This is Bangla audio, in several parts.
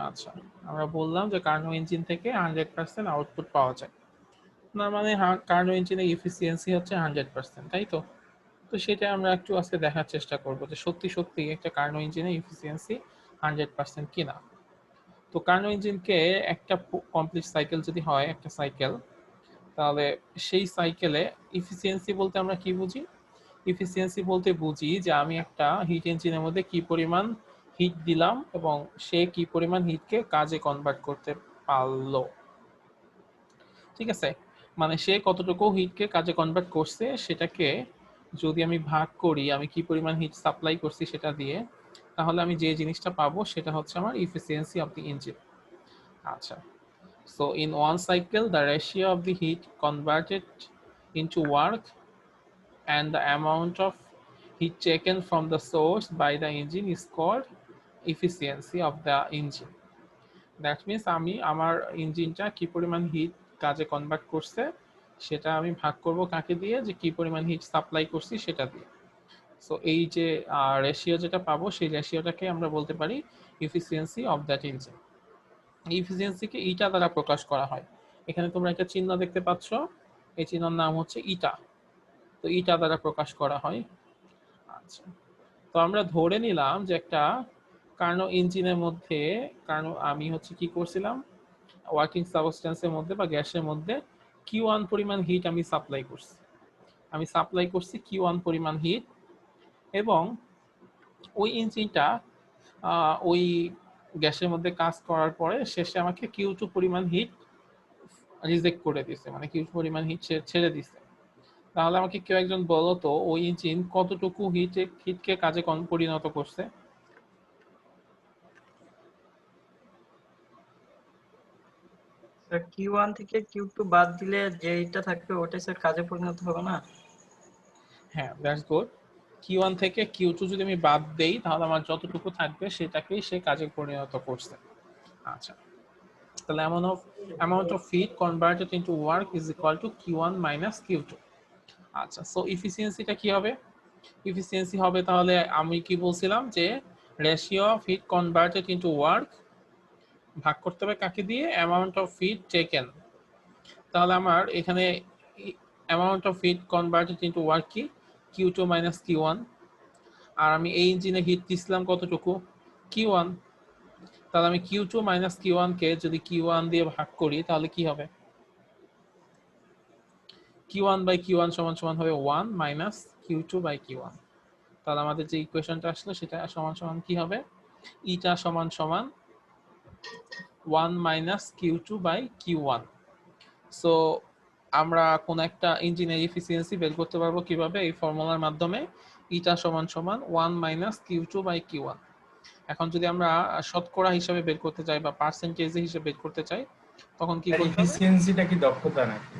আচ্ছা, আমরা বললাম যে কার্নো ইঞ্জিন থেকে 100% আউটপুট পাওয়া যায়। না মানে কার্নো ইঞ্জিনের এফিসিয়েন্সি হচ্ছে 100%, তাই তো? তো সেটা আমরা একটু আজকে দেখার চেষ্টা করব যে সত্যি সত্যি একটা কার্নো ইঞ্জিনের এফিসিয়েন্সি 100% কিনা। তো কার্নো ইঞ্জিনকে একটা কমপ্লিট সাইকেল যদি হয়, একটা সাইকেল, তাহলে সেই সাইকেলে এফিসিয়েন্সি বলতে আমরা কি বুঝি? এফিসিয়েন্সি বলতে বুঝি যে আমি একটা হিট ইঞ্জিনের মধ্যে কি পরিমাণ হিট দিলাম এবং সে কি পরিমাণ হিটকে কাজে কনভার্ট করতে পারলো। ঠিক আছে, মানে সে কতটুকু হিটকে কাজে কনভার্ট করছে সেটাকে যদি আমি ভাগ করি আমি কি পরিমাণ হিট সাপ্লাই করছি সেটা দিয়ে, তাহলে আমি যে জিনিসটা পাবো সেটা হচ্ছে আমার এফিসিয়েন্সি অফ দি ইঞ্জিন। আচ্ছা, so in one cycle the ratio of the heat converted into work and the amount of heat taken from the source by the engine is called efficiency of the engine. That means আমি আমার ইঞ্জিনটা কি পরিমাণ হিট কাজে কনভার্ট করছে সেটা আমি ভাগ করব কাকে দিয়ে, যে কি পরিমাণ হিট সাপ্লাই করছি সেটা দিয়ে। সো এই যে রেশিও যেটা পাবো সেই রেশিওটাকে আমরা বলতে পারি এফিসিয়েন্সি অফ দ্যাট ইঞ্জিন। এফিসিয়েন্সিকে ইটা দ্বারা প্রকাশ করা হয়। এখানে তোমরা একটা চিহ্ন দেখতে পাচ্ছ, এই চিহ্নের নাম হচ্ছে ইটা। তো ইটা দ্বারা প্রকাশ করা হয়। আচ্ছা, তো আমরা ধরে নিলাম যে একটা কার্নো ইঞ্জিনের মধ্যে, কারণ আমি হচ্ছে কি করছিলাম, ওয়ার্কিং সাবস্টেন্সের মধ্যে বা গ্যাসের মধ্যে Q1 পরিমাণ হিট আমি সাপ্লাই করছি। আমি সাপ্লাই করছি Q1 পরিমাণ হিট, এবং ওই ইঞ্জিনটা ওই গ্যাসের মধ্যে কাজ করার পরে শেষে আমাকে Q2 পরিমাণ হিট রিজেক্ট করে দিছে, মানে Q2 পরিমাণ হিট ছেড়ে দিছে। তাহলে আমাকে কেউ একজন বলো তো ওই ইঞ্জিন কতটুকু হিটকে কাজে পরিণত করছে? স্যার Q1 থেকে Q2 বাদ দিলে যেটা থাকবে ওটাই স্যার কাজে পরিণত হবে না? হ্যাঁ, দ্যাটস গুড। Q1 থেকে Q2 যদি আমি বাদ দেই তাহলে আমার যতটুকু থাকবে সেটাকেই সে কাজে পরিণত করছে। আচ্ছা, তাহলে amount of heat converted into work is equal to Q1 minus Q2। আচ্ছা, সো এফিসিয়েন্সিটা কি হবে? এফিসিয়েন্সি হবে, তাহলে আমি কি বলছিলাম যে ratio of hit converted into work ভাগ করতে হবে কাকে দিয়ে? Amount of heat taken. তাহলে আমার এখানে amount of heat converted into work কি? Q2 minus Q1। আর আমি এই ইঞ্জিনে হিট দিছিলাম কতটুকু? Q1। তাহলে আমি Q2 মাইনাস Q1 কে যদি Q1 দিয়ে ভাগ করি তাহলে কি হবে? Q1 বাই Q1 সমান সমান হবে 1 মাইনাস Q2 বাই Q1। তাহলে আমাদের যে ইকুয়েশনটা আসলো সেটা সমান সমান কি হবে? ইটা সমান সমান 1 minus Q2 by Q1। So আমরা কোন একটা ইঞ্জিনের এফিসিয়েন্সি বের করতে পারবো কিভাবে? এই ফর্মুলার মাধ্যমে, ইটা সমান সমান 1 মাইনাস Q2 বাই Q1। এখন যদি আমরা শতকরা হিসাবে বের করতে চাই বা পার্সেন্টেজ হিসেবে বের করতে চাই তখন কি আর করতে হবে? এফিসিয়েন্সিটা কি দক্ষতা নাকি?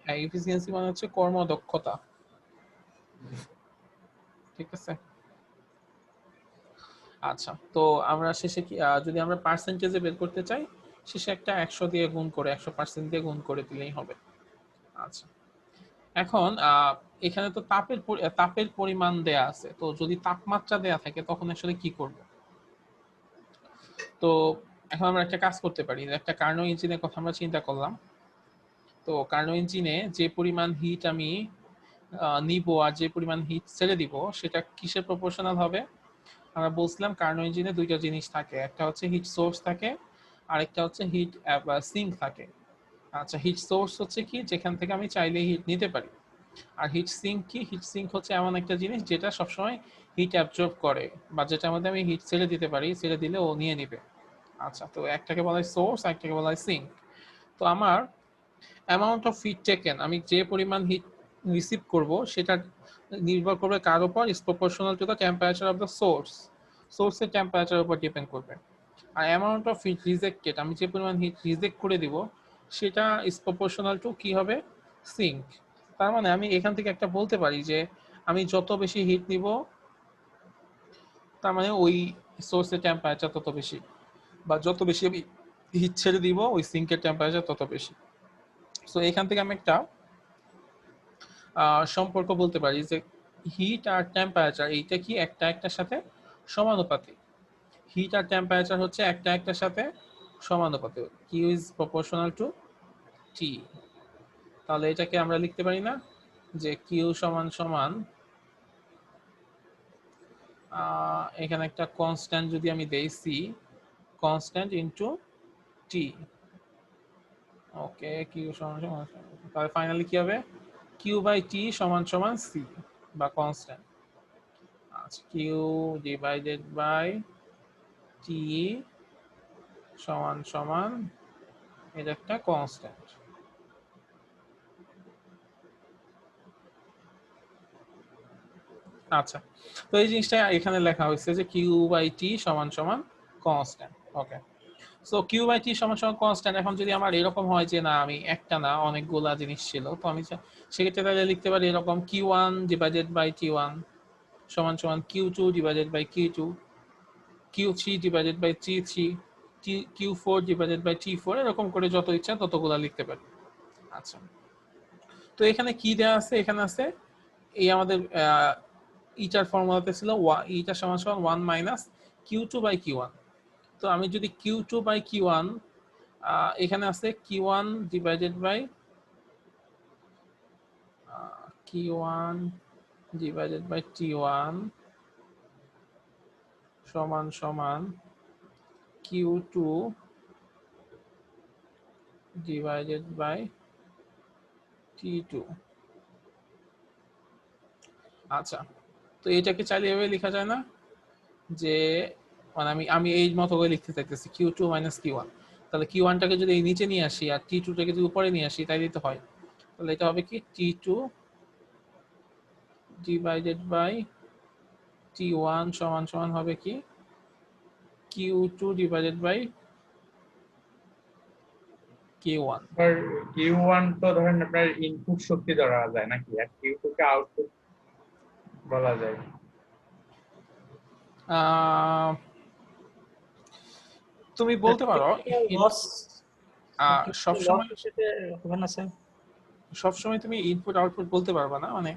হ্যাঁ, এফিসিয়েন্সি মানে হচ্ছে কর্মদক্ষতা। ঠিক আছে। আচ্ছা, তো আমরা শেষে কি যদি আমরা পার্সেন্টেজে বের করতে চাই, শেষে একটা 100 দিয়ে গুণ করে 100% দিয়ে গুণ করে দিলেই হবে। আচ্ছা, এখন এখানে তো তাপের পরিমাণ দেয়া আছে, তো যদি তাপমাত্রা দেয়া থাকে তখন আসলে কি করব? তো এখন আমরা একটা কাজ করতে পারি, একটা কার্নো ইঞ্জিনের কথা আমরা চিন্তা করলাম। তো কার্নো ইঞ্জিনে যে পরিমাণ হিট আমি নিব আর যে পরিমাণ হিট ছেড়ে দিব সেটা কিসের প্রপোর্শনাল হবে? আমরা বলছিলাম কার্নো ইঞ্জিনে দুইটা জিনিস থাকে, একটা হচ্ছে হিট সোর্স থাকে আর একটা হচ্ছে হিট সিঙ্ক থাকে। আচ্ছা, হিট সোর্স হচ্ছে কি, যেখান থেকে আমি চাইলে হিট নিতে পারি। আর হিট সিঙ্ক কি? হিট সিঙ্ক হচ্ছে এমন একটা জিনিস যেটা সবসময় হিট অ্যাবজর্ব করে, বা যেটার মধ্যে আমি হিট ছেড়ে দিতে পারি, ছেড়ে দিলে ও নিয়ে নিবে। আচ্ছা, তো একটাকে বলা হয় সোর্স, একটাকে বলা হয় সিঙ্ক। তো আমার অ্যামাউন্ট অফ হিট টেকেন, আমি যে পরিমাণ হিট রিসিভ করব সেটা নির্ভর করবে কার উপর? Is proportional to the temperature of the source. সোর্সের টেম্পারেচারের উপর ডিপেন্ড করবে। আর অ্যামাউন্ট অফ হিট রিজেক্টেড, আমি যে পরিমাণ হিট রিজেক্ট করে দিব সেটা ইজ প্রপোর্শনাল টু কি হবে? সিঙ্ক। তার মানে আমি এখান থেকে একটা বলতে পারি যে আমি যত বেশি হিট নিব তার মানে ওই সোর্সের টেম্পারেচার তত বেশি, বা যত বেশি আমি হিট ছেড়ে দিব ওই সিঙ্কের টেম্পারেচার তত বেশি। সো এখান থেকে আমি একটা সম্পর্ক বলতে পারি যে হিট আর টেম্পারেচার এইটা কি একটা একটার সাথে সমানুপাতিক। হিট আর টেম্পারেচার হচ্ছে একটা একটার সাথে সমানুপাতিক, কিউ ইজ প্রপোর্শনাল টু টি। তাহলে এটাকে আমরা লিখতে পারি না যে কিউ সমান সমান এখানে একটা কনস্ট্যান্ট যদি আমি দেই সি, কনস্ট্যান্ট ইনটু টি। ওকে, কিউ সমান সমান, তাহলে ফাইনালি কি হবে, কিউ বাই টি সমান সমান সি বা কনস্ট্যান্ট। আচ্ছা, কিউ ডিভাইডেড বাই টি সমান সমান এটা একটা কনস্ট্যান্ট। আচ্ছা, তো এই জিনিসটা এখানে লেখা হয়েছে যে কিউ বাই টি সমান সমান constant. Okay, so Q by T সমান সমান কনস্ট্যান্ট। এখন যদি আমার এরকম হয় যে না আমি একটা না অনেকগুলা জিনিস ছিল, তো আমি সেক্ষেত্রে তাহলে লিখতে পারি এরকম Q one divided by T one সমান সমান Q two divided by Q two, Q three divided by T three, Q four divided by T four, এরকম করে যত ইচ্ছা ততগুলা লিখতে পারি। আচ্ছা, তো এখানে কি দেওয়া আছে, এখানে আছে এই আমাদের ইটার ফর্মুলাতে ছিল ইটা সমান সমান one minus Q two by Q one. তো আমি যদি Q two by Q one, এখানে আছে Q one divided by Q one divided by T one সমান সমান Q two divided by T two. আচ্ছা, তো এটাকে চাইলে এভাবে লেখা যায় না যে মানে আমি আমি এই মতো করে লিখতে চাইতেছি Q two minus Q one. তাহলে কিউ ওয়ানটাকে যদি এই নিচে নিয়ে আসি আর টি টুটাকে যদি উপরে নিয়ে আসি তাই দিতে হয়। তাহলে এটা হবে কি T two divided by T one সমান সমান হবে কি Q two divided by Q one. আর কিউ ওয়ান তো ধরেন আপনার ইনপুট শক্তি ধরা যায় নাকি, আর কিউ টু কে আউটপুট বলা যায়? তুমি বলতে পারো লস সবসময় সাথে হবে না স্যার? সবসময় তুমি ইনপুট আউটপুট বলতে পারবা না, মানে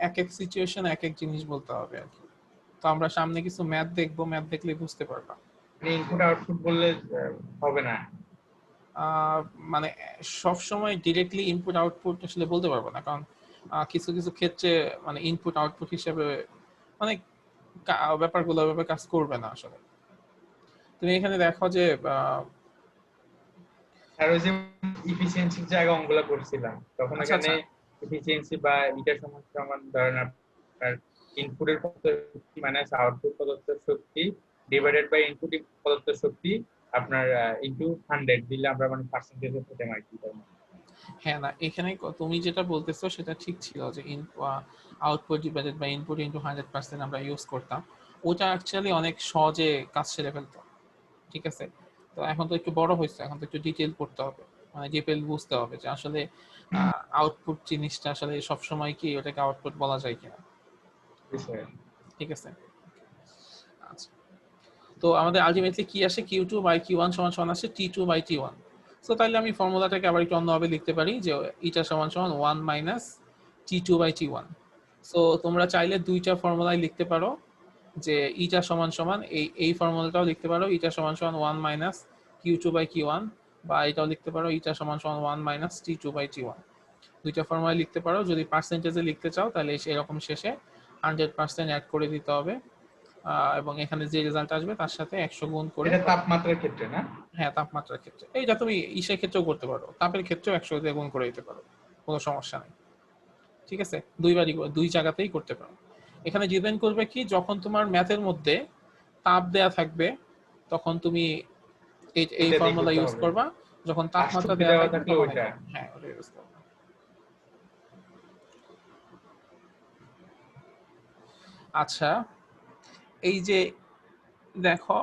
এক এক সিচুয়েশন এক এক জিনিস বলতে হবে আর কি। তো আমরা সামনে কিছু ম্যাথ দেখবো, ম্যাথ দেখলে বুঝতে পারবা। ইনপুট আউটপুট বললে হবে না। মানে সব সময় ডিরেক্টলি ইনপুট আউটপুট আসলে বলতে পারবো না, কারণ কিছু কিছু ক্ষেত্রে মানে ইনপুট আউটপুট হিসেবে মানে ব্যাপারগুলো ওইভাবে কাজ করবে না আসলে। তুমি এখানে দেখো যে আর ওই যে ইফিসিয়েন্সির জায়গা অঙ্কগুলো করছিলাম তখন আচ্ছা এখানে আচ্ছা এফিসিয়েন্সি বা এটা সমান সমান ধরেন আপনার ইনপুটের প্রদত্ত শক্তি মাইনাস আউটপুট প্রদত্ত শক্তি ডিভাইডেড বাই ইনপুট প্রদত্ত শক্তি আপনার ইনটু 100 দিলে আমরা মানে পার্সেন্টেজে পেতাম আর কি। হ্যাঁ, না এখানে তুমি যেটা বলতেছো সেটা ঠিক ছিল যে output divided by input into 100% আমরা ইউজ করতাম। ওটা অ্যাকচুয়ালি অনেক সহজে কাজ সেরে ফেলতো, ঠিক আছে। তো এখন তো একটু বড় হয়েছে, এখন তো একটু ডিটেল করতে হবে, মানে ডিটেল বুঝতে হবে যে আসলে আউটপুট জিনিসটা আসলে সবসময় কি ওটাকে আউটপুট বলা যায় কিনা, ঠিক আছে। আচ্ছা, তো আমাদের আলটিমেটলি কি আসে, Q two by Q one সমান সমান আসে T two by T one. So তাহলে আমি ফর্মুলাটাকে আবার একটু অন্যভাবে লিখতে পারি যে ইটা সমান সমান one minus T two by T one. So তোমরা চাইলে দুইটা ফর্মুলাই লিখতে পারো, যে ইটা সমান সমান এই ফর্মুলাটাও লিখতে পারো ইটা সমান সমান one minus Q two by Q one, বা এটাও লিখতে পারো ইটা সমান সমান one minus T two by T one. দুইটা ফর্মুলা লিখতে পারো। যদি পার্সেন্টেজে লিখতে চাও তাহলে এরকম শেষে 100% অ্যাড করে দিতে হবে, এবং এখানে যে রেজাল্ট আসবে তার সাথে 100 গুণ করে। এটা তাপমাত্রার ক্ষেত্রে না? হ্যাঁ, তাপমাত্রার ক্ষেত্রে। এইটা তুমি ইসের ক্ষেত্রেও করতে পারো, তাপের ক্ষেত্রেও 100 দিয়ে গুণ করে দিতে পারো, কোনো সমস্যা নেই, ঠিক আছে। দুইবারই দুই জায়গাতেই করতে পারো। এখানে ডিপেন্ড করবে কি, যখন তোমার ম্যাথের মধ্যে তাপ দেয়া থাকবে তখন তুমি এই এটা দিয়ে ফর্মুলা করতে ইউজ হবে। করবা, যখন আর তাপমাত্রা শক্তি দেয়া দেওয়া থাকবে থাকলে তখন ওইটা। হ্যাঁ ওটা ইউজ করবা। আচ্ছা, এই যে দেখো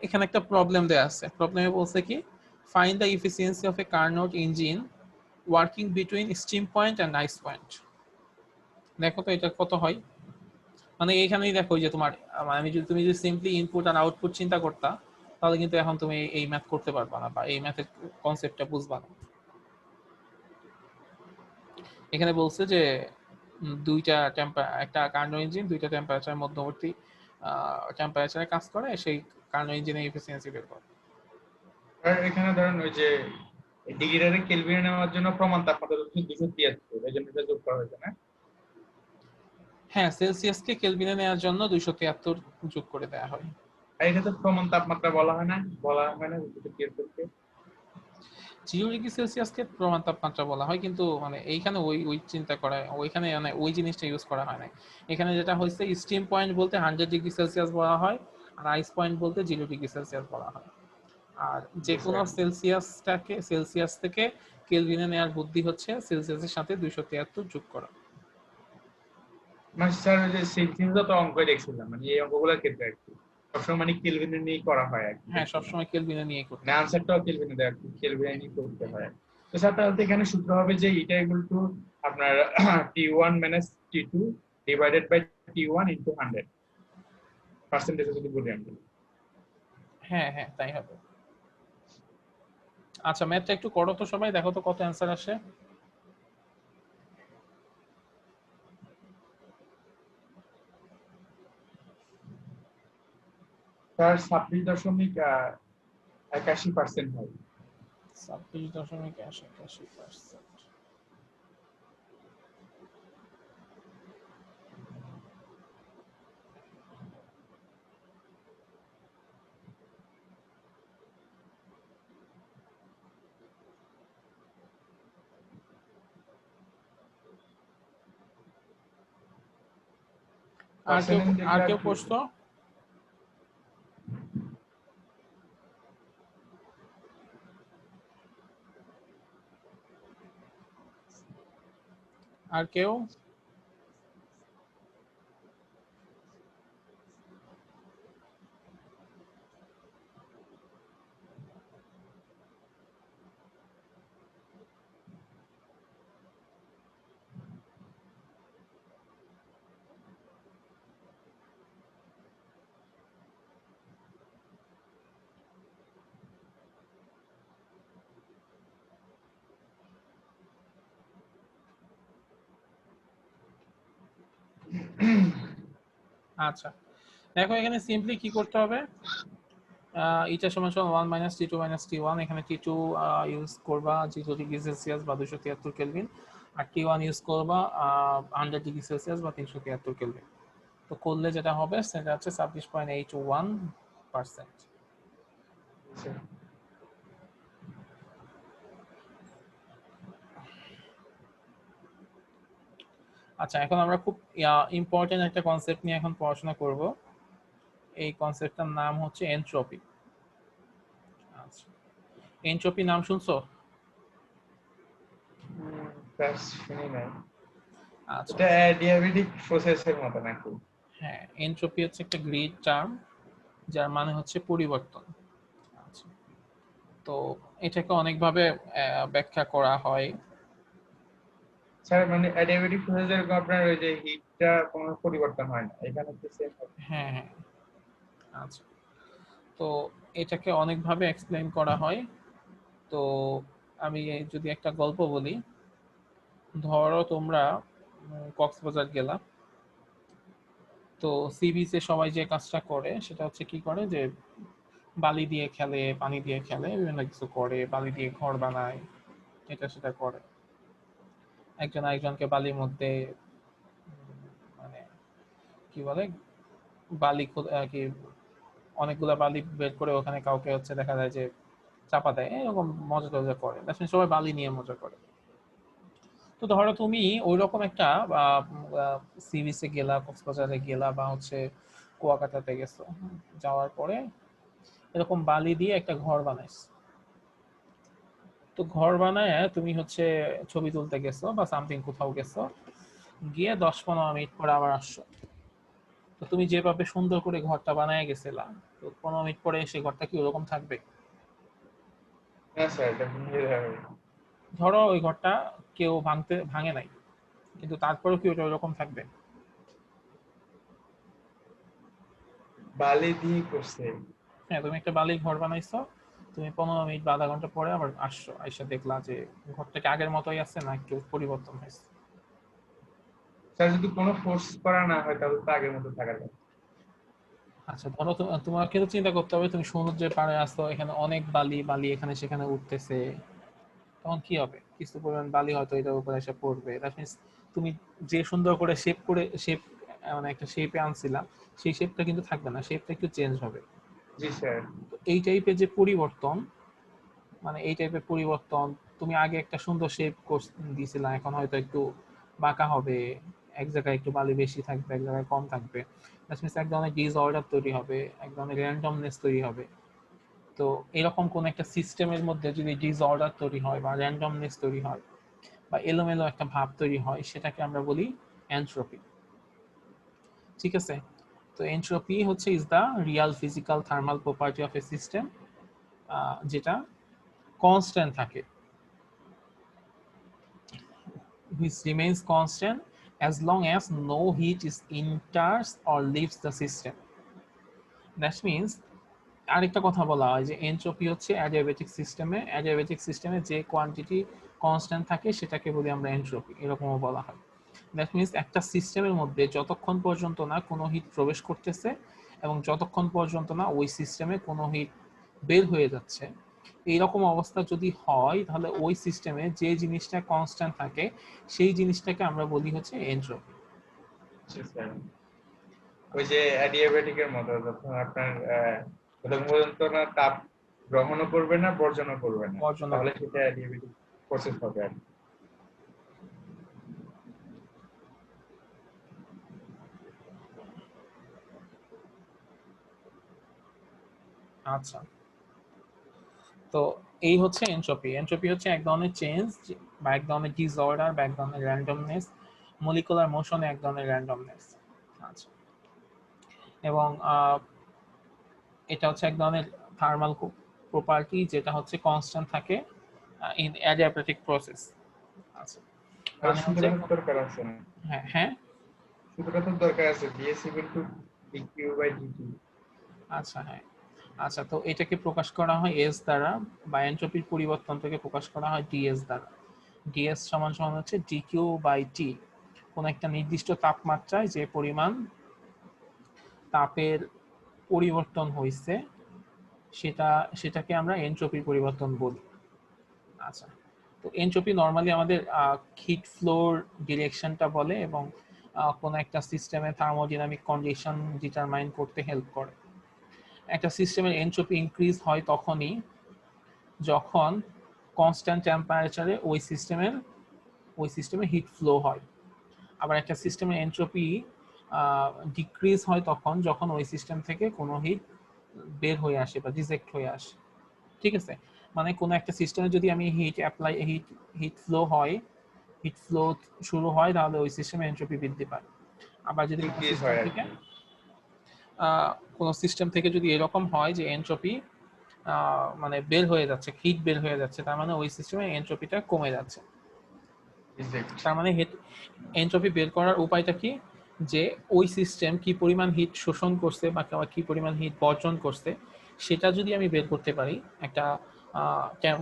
এখানে একটা প্রবলেম দেয়া আছে। প্রবলেমে বলছে কি, find the efficiency of a Carnot engine working between steam point and ice point. দেখো তো এটা কত হয়। মানে এইখানেই দেখো যে তোমার মানে তুমি যদি সিম্পলি ইনপুট আর আউটপুট চিন্তা করতা তাহলে কিন্তু এখন তুমি এই ম্যাথ করতে পারবা না, বা এই ম্যাথের কনসেপ্টটা বুঝবা না। এখানে বলছে যে দুইটা একটা কার্নো ইঞ্জিন দুইটা টেম্পারেচার মধ্যবর্তী টেম্পারেচারে কাজ করে, সেই কার্নো ইঞ্জিনের এফিসিয়েন্সি বের করে। আর এখানে ধরেন ওই যে ডিগ্রিটারে কেলভিনে নেওয়ার জন্য প্রমাণ তাপমাত্রা 273, এই জন্য এটা যোগ করা হয়েছে না? হ্যাঁ, সেলসিয়াসকে কেলভিনে নেওয়ার জন্য 273 যোগ করে দেওয়া হয়। আর এটা তো প্রমাণ তাপমাত্রা বলা হয় না, 273 কে 0 ডিগ্রি সেলসিয়াসকে প্রমাণ তাপমাত্রা বলা হয়, কিন্তু মানে এইখানে ওই ওই চিন্তা করা, ওইখানে মানে ওই জিনিসটা ইউজ করা হয় না। এখানে যেটা হয়েছে, স্টিম পয়েন্ট বলতে 100 ডিগ্রি সেলসিয়াস বলা হয়, আর আইস পয়েন্ট বলতে 0 ডিগ্রি সেলসিয়াস বলা হয়। আর যে কোনো সেলসিয়াস থেকে কেলভিনে নেওয়ার বুদ্ধি হচ্ছে সেলসিয়াসের সাথে 273 যোগ করা। মানে স্যার ওই যে সেলসিয়াস তো অঙ্ক দেখছিলাম, মানে এই অঙ্কগুলোর ক্ষেত্রে আর কি সবসময় মানে কেলভিনে নিয়ে করা হয় আর কি। হ্যাঁ, সবসময় কেলভিনে নিয়ে করতে মানে আনসারটাও কেলভিনে দেয়, কেলভিনে নিয়ে করতে হয়। তো স্যার তাহলে এখানে সূত্র হবে যে এটা ইকুয়াল টু আপনার T1 minus T2 divided by T1 into 100 percentage যদি বলি আমরা। হ্যাঁ হ্যাঁ, তাই হবে। আচ্ছা, ম্যাথটা একটু করো তো সবাই, দেখো তো কত অ্যান্সার আসে। স্যার 26.81% হয়। 26.81%। আর কেউ প্রশ্ন? আর কেউ? আচ্ছা, দেখো এখানে সিম্পলি কি করতে হবে, এটা সমান সমান 1 মাইনাস T2 মাইনাস T1। এখানে T2 ইউজ করবা 0 ডিগ্রি সেলসিয়াস বা 273 কেলভিন, আর T1 ইউজ করবা 100 ডিগ্রি সেলসিয়াস বা 373 কেলভিন। তো করলে যেটা হবে সেটা হচ্ছে 26.81%। আচ্ছা, এখন আমরা খুব ইম্পর্টেন্ট একটা কনসেপ্ট নিয়ে এখন পড়াশোনা করব। এই কনসেপ্টটার নাম হচ্ছে এনট্রপি। আচ্ছা, এনট্রপি নাম শুনছো? শুনি নাই। আচ্ছা, এটা অ্যাডিয়াবেটিক প্রসেসের মতো নাকি? হ্যাঁ, এনট্রপি হচ্ছে একটা গ্রিক টার্ম, যার মানে হচ্ছে পরিবর্তন। আচ্ছা, তো এটাকে অনেকভাবে ব্যাখ্যা করা হয়। স্যার মানে অ্যাডিয়াবেটিক প্রসেসের আপনার ওই যে হিটটা কোনো পরিবর্তন হয় না, এখানে কি সেম? হ্যাঁ হ্যাঁ, আচ্ছা, তো এটাকে অনেকভাবে এক্সপ্লেইন করা হয়। তো আমি যদি একটা গল্প বলি, ধরো তোমরা কক্সবাজার গেলা। তো সি বিচে সবাই যে কাজটা করে সেটা হচ্ছে কি করে, যে বালি দিয়ে খেলে, পানি দিয়ে খেলে, বিভিন্ন কিছু করে, বালি দিয়ে ঘর বানায়, এটা সেটা করে। একজন আরেকজনকে বালির মধ্যে মানে কি বলে, কি অনেকগুলা বালি বের করে ওখানে কাউকে হচ্ছে দেখা যায় যে চাপা দেয়, এরকম মজা টজা করে, আসলে সবাই বালি নিয়ে মজা করে। তো ধরো তুমি ওইরকম একটা সি বিচে গেলা, কক্সবাজারে গেলা, বা হচ্ছে কুয়াকাটাতে গেছো, যাওয়ার পরে এরকম বালি দিয়ে একটা ঘর বানাইছো। তো ঘর বানায় তুমি হচ্ছে ছবি তুলতে গেছো বা সামথিং, কোথাও গেছো, গিয়ে 10-15 মিনিট পরে আবার আসছো। তো তুমি যেভাবে সুন্দর করে ঘরটা বানায় গেছিলা, তো 15 মিনিট পরে সেই ঘরটা কি ওরকম থাকবে? হ্যাঁ স্যার, এটা ভেঙে যাবে। ধরো ওই ঘরটা কেউ ভাঙে নাই, কিন্তু তারপরেও কি ওটা ওরকম থাকবে? বালি দিয়ে করছে। হ্যাঁ, তুমি একটা বালির ঘর বানাইছো, তুমি 15 মিনিট বা আধা ঘন্টা পরে আবার আসছো, আইসা দেখলা যে ঘরটাকে আগের মতোই আছে না একটু পরিবর্তন হয়েছে? স্যার যদি কোনো ফোর্স করা না হয় তাহলে তো আগের মতো থাকা যায়। আচ্ছা ধরো তোমার কিন্তু চিন্তা করতে হবে তুমি সমুদ্রের পাড়ে আসো, এখানে অনেক বালি বালি এখানে সেখানে উঠতেছে, তখন কি হবে? কিছু পরিমাণ বালি হয়তো এটার উপরে এসে পড়বে, দ্যাট মিনস তুমি যে সুন্দর করে শেপ মানে একটা শেপে আনছিলা সেই শেপটা কিন্তু থাকবে না, শেপটা একটু চেঞ্জ হবে। জি স্যার। তো এই টাইপের যে পরিবর্তন, মানে এই টাইপের পরিবর্তন, তুমি আগে একটা সুন্দর শেপ দিয়েছিলা, এখন হয়তো একটু বাঁকা হবে, এক জায়গায় একটু বালি বেশি থাকবে, এক জায়গায় কম থাকবে, দ্যাট মিনস এক ধরনের ডিসঅর্ডার তৈরি হবে, এক ধরনের র্যান্ডমনেস তৈরি হবে। তো এরকম কোন একটা সিস্টেমের মধ্যে যদি ডিসঅর্ডার তৈরি হয় বা র্যান্ডমনেস তৈরি হয় বা এলোমেলো একটা ভাব তৈরি হয়, সেটাকে আমরা বলি এনট্রপি। ঠিক আছে? তো এনট্রপি হচ্ছে is the Real physical thermal property of a system, যেটা কনস্ট্যান্ট থাকে, which remains constant as long as no heat is enters or leaves the system. That means আরেকটা কথা বলা হয় যে এনট্রপি হচ্ছে অ্যাডিয়াবেটিক সিস্টেমে যে কোয়ান্টিটি কনস্ট্যান্ট থাকে সেটাকে বলি আমরা এনট্রপি, এরকমও বলা হয়। দ্যাট মিনস একটা সিস্টেমের মধ্যে যতক্ষণ পর্যন্ত না কোনো হিট প্রবেশ করতেছে এবং যতক্ষণ পর্যন্ত না ওই সিস্টেমে কোনো হিট বের হয়ে যাচ্ছে, এইরকম অবস্থা যদি হয় তাহলে ওই সিস্টেমে যে জিনিসটা কনস্ট্যান্ট থাকে সেই জিনিসটাকে আমরা বলি হচ্ছে এনট্রপি। জি স্যার। ওই যে অ্যাডিয়াবেটিকের মতো, যখন আপনার যতক্ষণ পর্যন্ত না তাপ গ্রহণও করবে না বর্জনও করবে না, বর্জন তাহলে সেটা অ্যাডিয়াবেটিক প্রসেস হবে আর কি। আচ্ছা, তো এই হচ্ছে এনট্রপি। এনট্রপি হচ্ছে এক ধরনের চেঞ্জ বা এক ধরনের ডিসঅর্ডার বা এক ধরনের র্যান্ডমনেস, মলিকুলার মোশনে এক ধরনের র্যান্ডমনেস। আচ্ছা, এবং এটা হচ্ছে এক ধরনের থার্মাল প্রপার্টি যেটা হচ্ছে কনস্ট্যান্ট থাকে ইন অ্যাডিয়াবেটিক প্রসেস। আচ্ছা, আর মানে হচ্ছে সূত্রটা দরকার আছে না? হ্যাঁ হ্যাঁ সূত্রটা দরকার আছে, dS = dQ/dt। আচ্ছা হ্যাঁ, আচ্ছা তো এটাকে প্রকাশ করা হয় এস দ্বারা, বা এনট্রপির পরিবর্তনটাকে প্রকাশ করা হয় ডিএস দ্বারা। ডিএস সমান সমান হচ্ছে dQ/T। কোন একটা নির্দিষ্ট তাপমাত্রায় যে পরিমাণ তাপের পরিবর্তন হয়েছে সেটাকে আমরা এনট্রপির পরিবর্তন বলি। আচ্ছা, তো এনট্রপি নর্মালি আমাদের হিট ফ্লোর ডিরেকশনটা বলে এবং কোন একটা সিস্টেমে থার্মোডাইনামিক কন্ডিশন ডিটারমাইন করতে হেল্প করে। একটা সিস্টেমের এনট্রপি ইনক্রিজ হয় তখনই যখন কনস্ট্যান্ট টেম্পারেচারে ওই সিস্টেমে হিট ফ্লো হয়। আবার একটা সিস্টেমের এনট্রপি ডিক্রিজ হয় তখন যখন ওই সিস্টেম থেকে কোনো হিট বের হয়ে আসে বা রিজেক্ট হয়ে আসে। ঠিক আছে? মানে কোনো একটা সিস্টেমে যদি আমি হিট ফ্লো শুরু হয় তাহলে ওই সিস্টেমে এনট্রপি বৃদ্ধি পায়। আবার যদি কোনো ডিক্রিজ সিস্টেম হয় আর থেকে কি। কোনো সিস্টেম থেকে যদি এরকম হয় যে এনট্রপি মানে বের হয়ে যাচ্ছে, হিট বের হয়ে যাচ্ছে, তার মানে ওই সিস্টেমে এনট্রপিটা কমে যাচ্ছে। রিজেক্ট। তার মানে এনট্রপি বের করার উপায়টা কি, যে ওই সিস্টেম কি পরিমাণ হিট শোষণ করছে বা কি পরিমাণ হিট বর্জন করছে সেটা যদি আমি বের করতে পারি একটা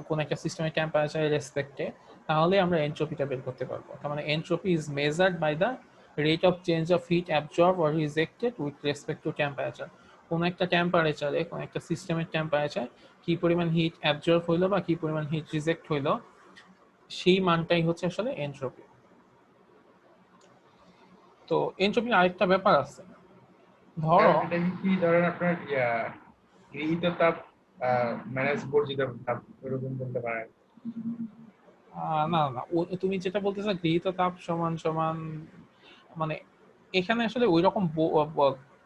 কোন একটা সিস্টেমের টেম্পারেচারের রেসপেক্টে, তাহলে আমরা এনট্রপিটা বের করতে পারবো। তার মানে entropy is measured by the rate of change of heat absorb or rejected with respect to temperature. কোন একটা টেম্পারেচারে কোন একটা সিস্টেমের টেম্পারেচার কি পরিমাণ হিট অ্যাবজর্ব হইলো বা কি পরিমাণ হিট রিজেক্ট হইলো, সেই মানটাই হচ্ছে আসলে এনট্রপি। তো এনট্রপির আরেকটা ব্যাপার আছে, ধরো এটা কি ধরেন আপনার গৃহীত তাপ ম্যানেজ বর্জিত তাপ এরকম বলতে পারেন? না না তুমি যেটা বলতেছো গৃহীত তাপ সমান সমান, মানে এখানে আসলে ওই রকম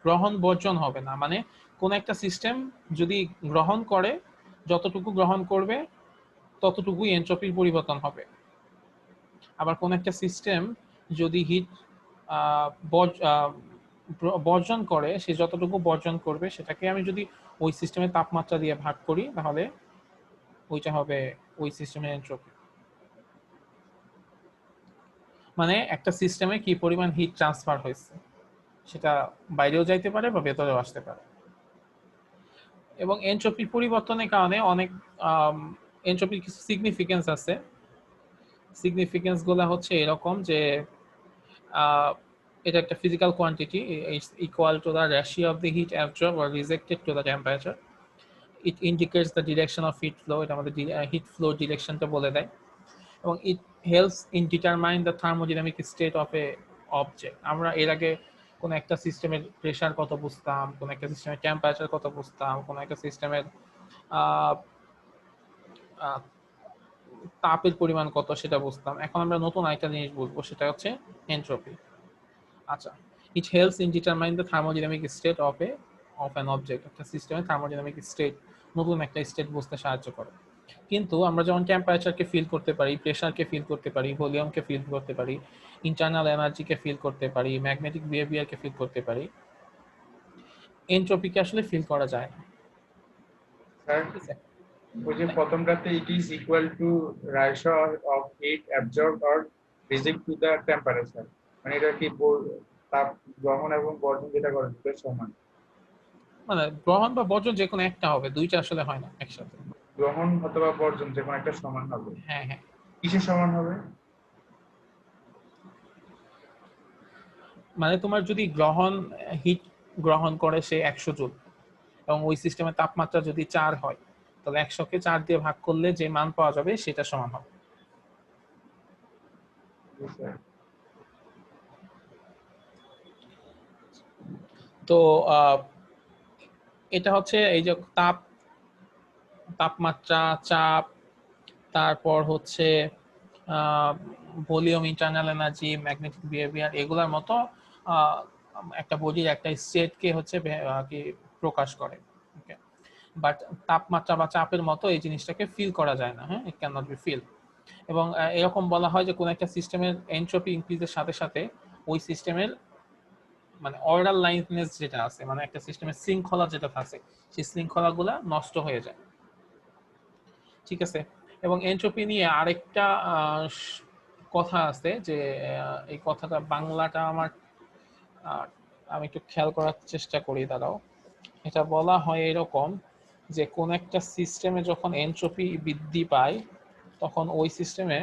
গ্রহণ বর্জন হবে না। মানে কোন একটা সিস্টেম যদি গ্রহণ করে, যতটুকু গ্রহণ করবে ততটুকুই এনট্রপির পরিবর্তন হবে। আবার কোন একটা সিস্টেম যদি হিট বর্জন করে, সে যতটুকু বর্জন করবে সেটাকে আমি যদি ওই সিস্টেমের তাপমাত্রা দিয়ে ভাগ করি তাহলে ওইটা হবে ওই সিস্টেমের এনট্রপি। মানে একটা সিস্টেমে কি পরিমাণ হিট ট্রান্সফার হয়েছে সেটা বাইরেও যাইতে পারে বা ভেতরেও আসতে পারে। এবং এনট্রপির পরিবর্তনের কারণে অনেক এনট্রপির কিছু সিগনিফিকেন্স আছে। সিগনিফিকেন্স গুলো হচ্ছে এরকম যে এটা একটা physical quantity, is equal to the ratio of the heat absorbed or rejected to the temperature. It indicates the direction of heat flow, এটা আমাদের heat flow directionটা বলে দেয়, এবং it helps in determine the thermodynamic state of a object. আমরা এর আগে কোন একটা সিস্টেমের প্রেসার কত বুঝতাম, কোন একটা সিস্টেমের টেম্পারেচার কত বুঝতাম, কোন একটা সিস্টেমের তাপের পরিমাণ কত সেটা বুঝতাম। এখন আমরা নতুন আরেকটা জিনিস বুঝবো, সেটা হচ্ছে এনট্রপি। আচ্ছা, it helps in determine the thermodynamic state of an object. একটা সিস্টেমের থার্মোডাইনামিক স্টেট, নতুন একটা স্টেট বুঝতে সাহায্য করে। কিন্তু আমরা যেমন টেম্পারেচারকে ফিল করতে পারি, প্রেসারকে ফিল করতে পারি, ভলিউমকে ফিল করতে পারি, ইন্টারনাল এনার্জিকে ফিল করতে পারি, ম্যাগনেটিক বিহেভিয়ারকে ফিল করতে পারি, এনট্রপিকে আসলে ফিল করা যায় না। স্যার ঠিক আছে? ওই যে প্রথমটাতে it is equal to ratio of heat absorbed or reject to the temperature, মানে এটা কি তাপ গ্রহণ এবং বর্জন যেটা করে দুটোর সমান? মানে গ্রহণ বা বর্জন যে কোনো একটা হবে, দুইটা আসলে হয় না একসাথে। গ্রহণ অথবা বর্জন যে কোনো একটা সমান হবে। হ্যাঁ হ্যাঁ, কিসের সমান হবে? মানে তোমার যদি হিট গ্রহণ করে সে 100 জুল, এবং ওই সিস্টেমের তাপমাত্রা যদি 4 হয়, তাহলে 100কে 4 দিয়ে ভাগ করলে যে মান পাওয়া যাবে সেটা সমান হবে। জি স্যার। তো এটা হচ্ছে এই যে তাপমাত্রা, চাপ, তারপর হচ্ছে volume, internal energy, magnetic behaviour, এগুলোর মতো আহ, একটা বডির একটা স্টেটকে হচ্ছে কি প্রকাশ করে। ওকে, বাট তাপমাত্রা বা চাপের মতো এই জিনিসটাকে ফিল করা যায় না। হ্যাঁ, it can not be fill. এবং এরকম বলা হয় যে কোন একটা সিস্টেমের এনট্রপি ইনক্রিজের সাথে সাথে ওই সিস্টেমের মানে অর্ডার লাইননেস যেটা আছে, মানে একটা সিস্টেমের শৃঙ্খলা যেটা থাকে, সেই শৃঙ্খলাগুলা নষ্ট হয়ে যায়। ঠিক আছে? এবং এনট্রপি নিয়ে আরেকটা কথা আছে, যে এই কথাটা বাংলাটা আমার আমি একটু খেয়াল করার চেষ্টা করি, দাঁড়াও। এটা বলা হয় এরকম যে কোন একটা সিস্টেমে যখন এনট্রপি বৃদ্ধি পায়, তখন ওই সিস্টেমে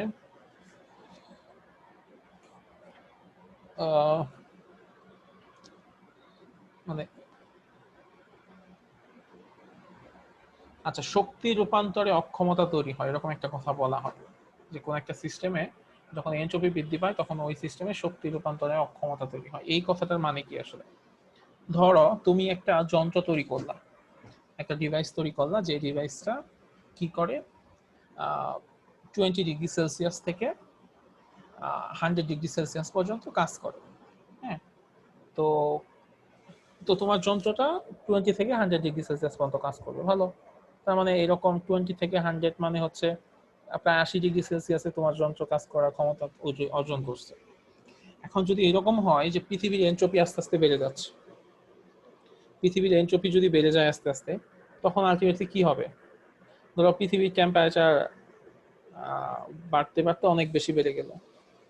মানে আচ্ছা, শক্তি রূপান্তরে অক্ষমতা তৈরি হয়, এরকম একটা কথা বলা হয়, যে কোন একটা সিস্টেমে যখন এনট্রপি বৃদ্ধি পায় তখন ওই সিস্টেমে শক্তি রূপান্তরে অক্ষমতা তৈরি হয়। এই কথাটার মানে কি আসলে? ধরো তুমি একটা যন্ত্র তৈরি করলা, একটা ডিভাইস তৈরি করলা, যে ডিভাইসটা কি করে 20 ডিগ্রি সেলসিয়াস থেকে 100 ডিগ্রি সেলসিয়াস পর্যন্ত কাজ করে। হ্যাঁ, তো তো তোমার যন্ত্রটা 20 থেকে 100 ডিগ্রি সেলসিয়াস পর্যন্ত কাজ করবে, ভালো। তার মানে এরকম 20 থেকে 100 মানে হচ্ছে প্রায় 80 ডিগ্রি সেলসিয়াসে তোমার যন্ত্র কাজ করার ক্ষমতা অর্জন করছে। এখন যদি এরকম হয় যে পৃথিবীর এনট্রপি আস্তে আস্তে বেড়ে যাচ্ছে, পৃথিবীর এনট্রপি যদি বেড়ে যায় আস্তে আস্তে, তখন আলটিমেটলি কি হবে? ধরো পৃথিবীর টেম্পারেচার বাড়তে বাড়তে অনেক বেশি বেড়ে গেল,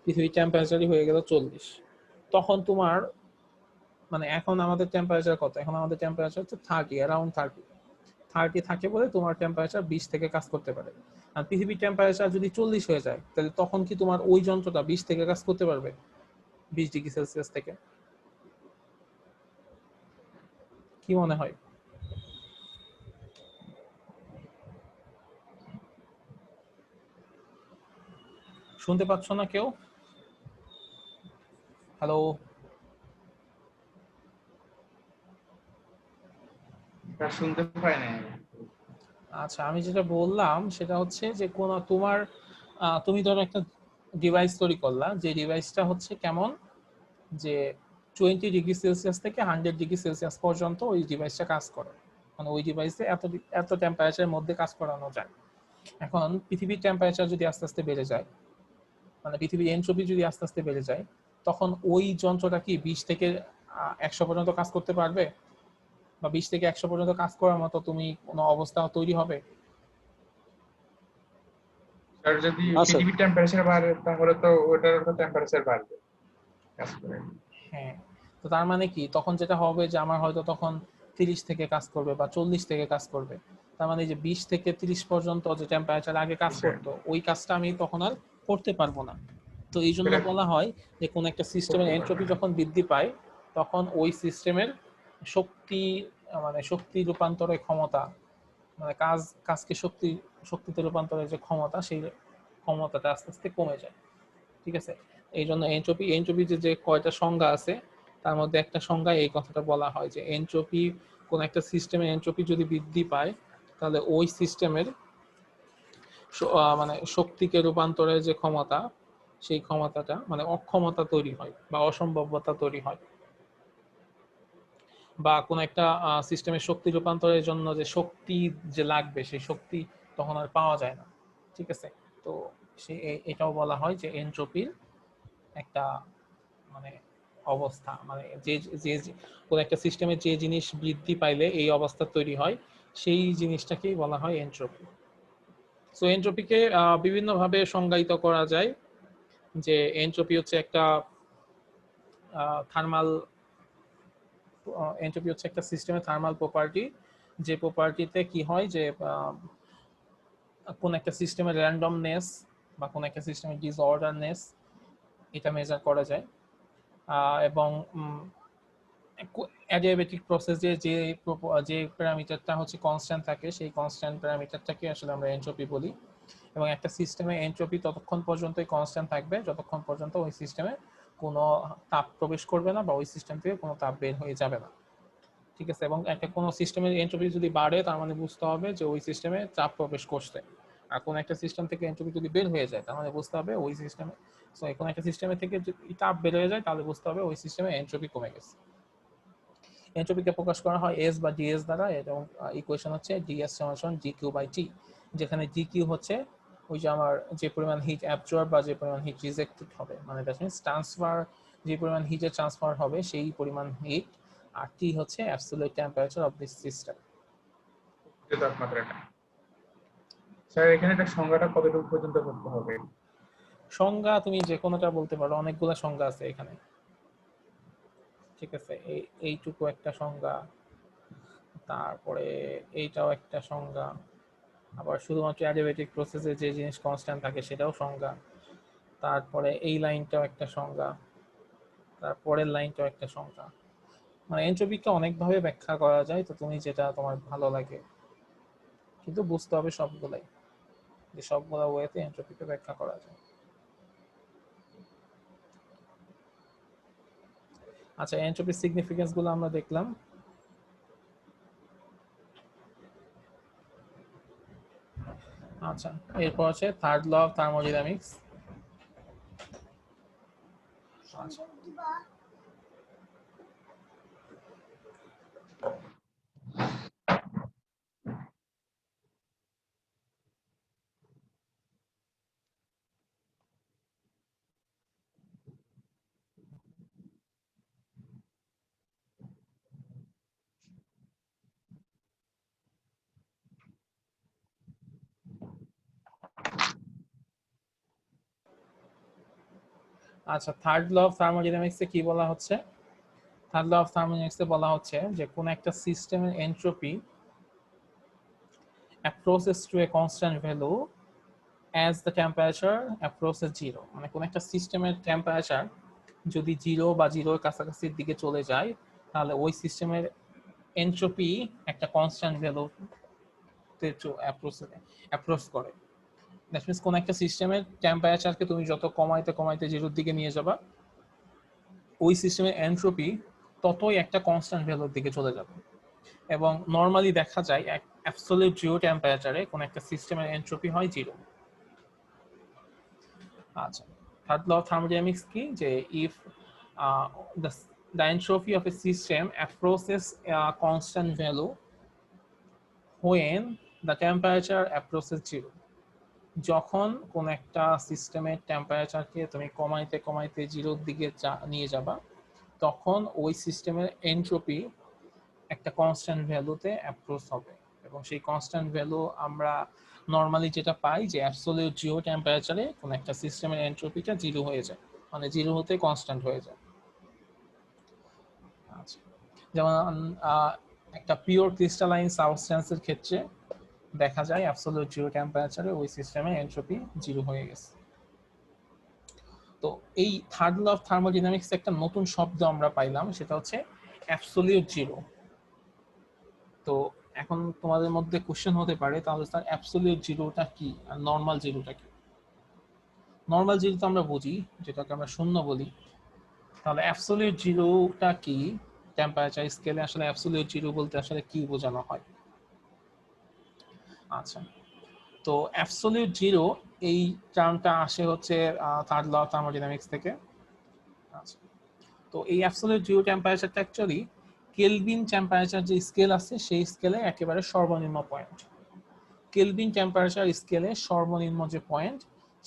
পৃথিবীর টেম্পারেচারই হয়ে গেল 40। তখন তোমার মানে এখন আমাদের টেম্পারেচার কত? এখন আমাদের টেম্পারেচার হচ্ছে 30, অ্যারাউন্ড 30 থাকে বলে তোমার টেম্পারেচার 20 থেকে কাজ করতে পারে। আর পৃথিবীর টেম্পারেচার যদি 40 হয়ে যায়, তাহলে তখন কি তোমার ওই যন্ত্রটা 20 থেকে কাজ করতে পারবে? 20 ডিগ্রি সেলসিয়াস থেকে? কি মনে হয়? শুনতে পাচ্ছ না কেউ? হ্যালো? তা শুনতে পাই না। আচ্ছা, আমি যেটা বললাম সেটা হচ্ছে যে তুমি ধরো একটা ডিভাইস তৈরি করলা, যে ডিভাইসটা হচ্ছে কেমন, যে 20 ডিগ্রি সেলসিয়াস থেকে 100 ডিগ্রি সেলসিয়াস পর্যন্ত ওই ডিভাইসটা কাজ করে, মানে ওই ডিভাইসে এত টেম্পারেচারের মধ্যে কাজ করানো যায়। এখন পৃথিবীর টেম্পারেচার যদি আস্তে আস্তে বেড়ে যায়, মানে পৃথিবীর এনট্রপি যদি আস্তে আস্তে বেড়ে যায়, তখন ওই যন্ত্রটা কি 20 থেকে 100 পর্যন্ত কাজ করতে পারবে? বা 20 থেকে 100 পর্যন্ত কাজ করার মতো তুমি কোনো অবস্থা তৈরি হবে? আর যদি আচ্ছা, পৃথিবীর টেম্পারেচার বাড়ে তাহলে তো ওটার টেম্পারেচার বাড়বে কাজ করে। হ্যাঁ, তো তার মানে কি তখন যেটা হবে যে আমার হয়তো তখন 30 থেকে কাজ করবে বা 40 থেকে কাজ করবে। তার মানে যে 20 থেকে 30 পর্যন্ত যে টেম্পারেচার আগে কাজ জি স্যার। করতো, ওই কাজটা আমি তখন আর করতে পারবো না। তো এই জন্য এটা- বলা হয় যে কোন একটা সিস্টেমের এনট্রপি যখন বৃদ্ধি পায় তখন ওই সিস্টেমের শক্তি মানে শক্তি রূপান্তরের ক্ষমতা মানে কাজকে শক্তিতে রূপান্তরের যে ক্ষমতা সেই ক্ষমতাটা আস্তে আস্তে কমে যায়। ঠিক আছে, এই জন্য এনট্রপি যে কয়টা সংজ্ঞা আছে তার মধ্যে একটা সংজ্ঞায় এই কথাটা বলা হয় যে এনট্রপি কোন একটা সিস্টেমের এনট্রপি যদি বৃদ্ধি পায় তাহলে ওই সিস্টেমের মানে শক্তিকে রূপান্তরের যে ক্ষমতা সেই ক্ষমতাটা মানে অক্ষমতা তৈরি হয় বা অসম্ভাব্যতা তৈরি হয়, বা কোন একটা সিস্টেমের শক্তি রূপান্তরের জন্য যে শক্তি যে লাগবে সেই শক্তি তখন আর পাওয়া যায় না। ঠিক আছে, তো এটাও বলা হয় যে এনট্রপির একটা মানে অবস্থা মানে যে যে কোন একটা সিস্টেমে যে জিনিস বৃদ্ধি পাইলে এই অবস্থা তৈরি হয় সেই জিনিসটাকেই বলা হয় এনট্রপি। সো এনট্রপিকে বিভিন্নভাবে সংজ্ঞায়িত করা যায় যে এনট্রপি হচ্ছে একটা থার্মাল এনট্রপি হচ্ছে একটা সিস্টেমের থার্মাল প্রপার্টি, যে প্রপার্টিতে কি হয় যে কোন একটা সিস্টেমের র্যান্ডমনেস বা কোন একটা সিস্টেমের ডিসঅর্ডারনেস এটা মেজার করা যায়। এবং অ্যাডিয়াবেটিক প্রসেসে যে প্যারামিটারটা হচ্ছে কনস্ট্যান্ট থাকে সেই কনস্ট্যান্ট প্যারামিটারটাকে আসলে আমরা এনট্রপি বলি। এবং একটা সিস্টেমে এনট্রপি ততক্ষণ পর্যন্তই কনস্ট্যান্ট থাকবে যতক্ষণ পর্যন্ত ওই সিস্টেমে কোনো তাপ প্রবেশ করবে না বা ওই সিস্টেম থেকে কোনো তাপ বের হয়ে যাবে না। ঠিক আছে, এবং একটা কোনো সিস্টেমের এনট্রপি যদি বাড়ে তার মানে বুঝতে হবে যে ওই সিস্টেমে চাপ প্রবেশ করছে। আর কোনো একটা সিস্টেম থেকে এনট্রপি যদি বের হয়ে যায় তার মানে বুঝতে হবে ওই সিস্টেমে, সো কোনো একটা সিস্টেমে থেকে যদি তাপ বের হয়ে যায় তাহলে বুঝতে হবে ওই সিস্টেমে এনট্রপি কমে গেছে। এনট্রপিকে প্রকাশ করা হয় এস বা ডিএস দ্বারা, এবং ইকুয়েশন হচ্ছে ডিএস সমান জি কিউ বাই টি, যেখানে জি কিউ হচ্ছে ওই যে আমার যে পরিমাণ হিট অ্যাবজর্ব বা যে পরিমাণ হিট রিজেক্টেড হবে মানে দ্যাট মিন্স ট্রান্সফার, যে পরিমাণ হিটের ট্রান্সফার হবে সেই পরিমাণ হিট, আর টি হচ্ছে absolute temperature of this system. তাপমাত্রাটা স্যার এখানে একটা সংজ্ঞাটা কতটুকু পর্যন্ত করতে হবে? সংজ্ঞা তুমি যে কোনোটা বলতে পারো, অনেকগুলো সংজ্ঞা আছে এখানে। ঠিক আছে, এইটুকু একটা সংজ্ঞা, তারপরে এইটাও একটা সংজ্ঞা, আবার শুধুমাত্র অ্যাডিয়াবেটিক প্রসেসে যে জিনিস কনস্ট্যান্ট থাকে সেটাও সংজ্ঞা, তারপরে এই লাইনটাও একটা সংজ্ঞা, তারপরের লাইনটাও একটা সংজ্ঞা। মানে এনট্রপিকে অনেকভাবে ব্যাখ্যা করা যায়, তো তুমি যেটা তোমার ভালো লাগে, কিন্তু বুঝতে হবে সবগুলাই যে সবগুলা ওয়েতে এনট্রপিকে ব্যাখ্যা করা যায়। আচ্ছা, এনট্রপির সিগনিফিকেন্স গুলো আমরা দেখলাম। আচ্ছা, এরপর আছে থার্ড ল অফ থার্মোডাইনামিক্স। আচ্ছা, আচ্ছা, থার্ড ল অফ থার্মোডাইনামিক্সে কি বলা হচ্ছে? থার্ড ল অফ থার্মোডাইনামিক্সে বলা হচ্ছে যে কোন একটা সিস্টেমের entropy approaches to a constant value as the temperature approaches zero, মানে কোন একটা সিস্টেমের টেম্পারেচার যদি জিরো বা জিরোর কাছাকাছির দিকে চলে যায় তাহলে ওই সিস্টেমের এনট্রপি একটা কনস্ট্যান্ট ভ্যালুতে অ্যাপ্রোচ করে। দ্যাট মিনস কোন একটা সিস্টেমের টেম্পারেচারকে তুমি যত কমাইতে কমাইতে জিরোর দিকে নিয়ে যাবা ওই সিস্টেমের এনট্রপি ততই একটা কনস্ট্যান্ট ভ্যালুর দিকে চলে যাবে। এবং নর্মালি দেখা যায় অ্যাবসলিউট জিরো টেম্পারেচারে কোন একটা সিস্টেমের এনট্রপি হয় জিরো। আচ্ছা, থার্ড ল অফ থার্মোডাইনামিক্স কি যে if the entropy of a system approaches a constant value when the temperature approaches zero, যখন কোন একটা সিস্টেমের টেম্পারেচারকে তুমি কমাইতে কমাইতে জিরোর দিকে নিয়ে যাবা তখন ওই সিস্টেমের এনট্রপি একটা কনস্ট্যান্ট ভ্যালুতে অ্যাপ্রোচ হবে। এবং সেই কনস্ট্যান্ট ভ্যালু আমরা নর্মালি যেটা পাই যে অ্যাবসলিউট জিরো টেম্পারেচারে কোন একটা সিস্টেমের এনট্রপিটা জিরো হয়ে যায়, মানে জিরো হতে কনস্ট্যান্ট হয়ে যায়। আচ্ছা, যেমন একটা পিওর ক্রিস্টালাইন সাবস্টেন্সের ক্ষেত্রে দেখা যায় অ্যাবসলিউট জিরো টেম্পারেচারে ওই সিস্টেমের এনট্রপি জিরো হয়ে গেছে। তো এই থার্ড ল অফ থার্মোডাইনামিক্স একটা নতুন শব্দ আমরা পাইলাম, সেটা হচ্ছে অ্যাবসলিউট জিরো। তো এখন তোমাদের মধ্যে কোশ্চেন হতে পারে তাহলে স্যার অ্যাবসলিউট জিরোটা কি আর নর্মাল জিরোটা কি? নর্মাল জিরো তো আমরা বুঝি, যেটাকে আমরা শূন্য বলি। তাহলে অ্যাবসলিউট জিরোটা কি? টেম্পারেচার স্কেলে আসলে অ্যাবসলিউট জিরো বলতে আসলে কি বোঝানো হয়? আচ্ছা, তো অ্যাবসলিউট জিরো এই টার্মটা আসে হচ্ছে থার্ড ল অফ থার্মোডাইনামিক্স থেকে। আচ্ছা, তো এই অ্যাবসলিউট জিরো টেম্পারেচারটা অ্যাকচুয়ালি কেলভিন টেম্পারেচার যে স্কেল আছে সেই স্কেলে একেবারে সর্বনিম্ন পয়েন্ট। কেলভিন টেম্পারেচার স্কেলে সর্বনিম্ন যে পয়েন্ট,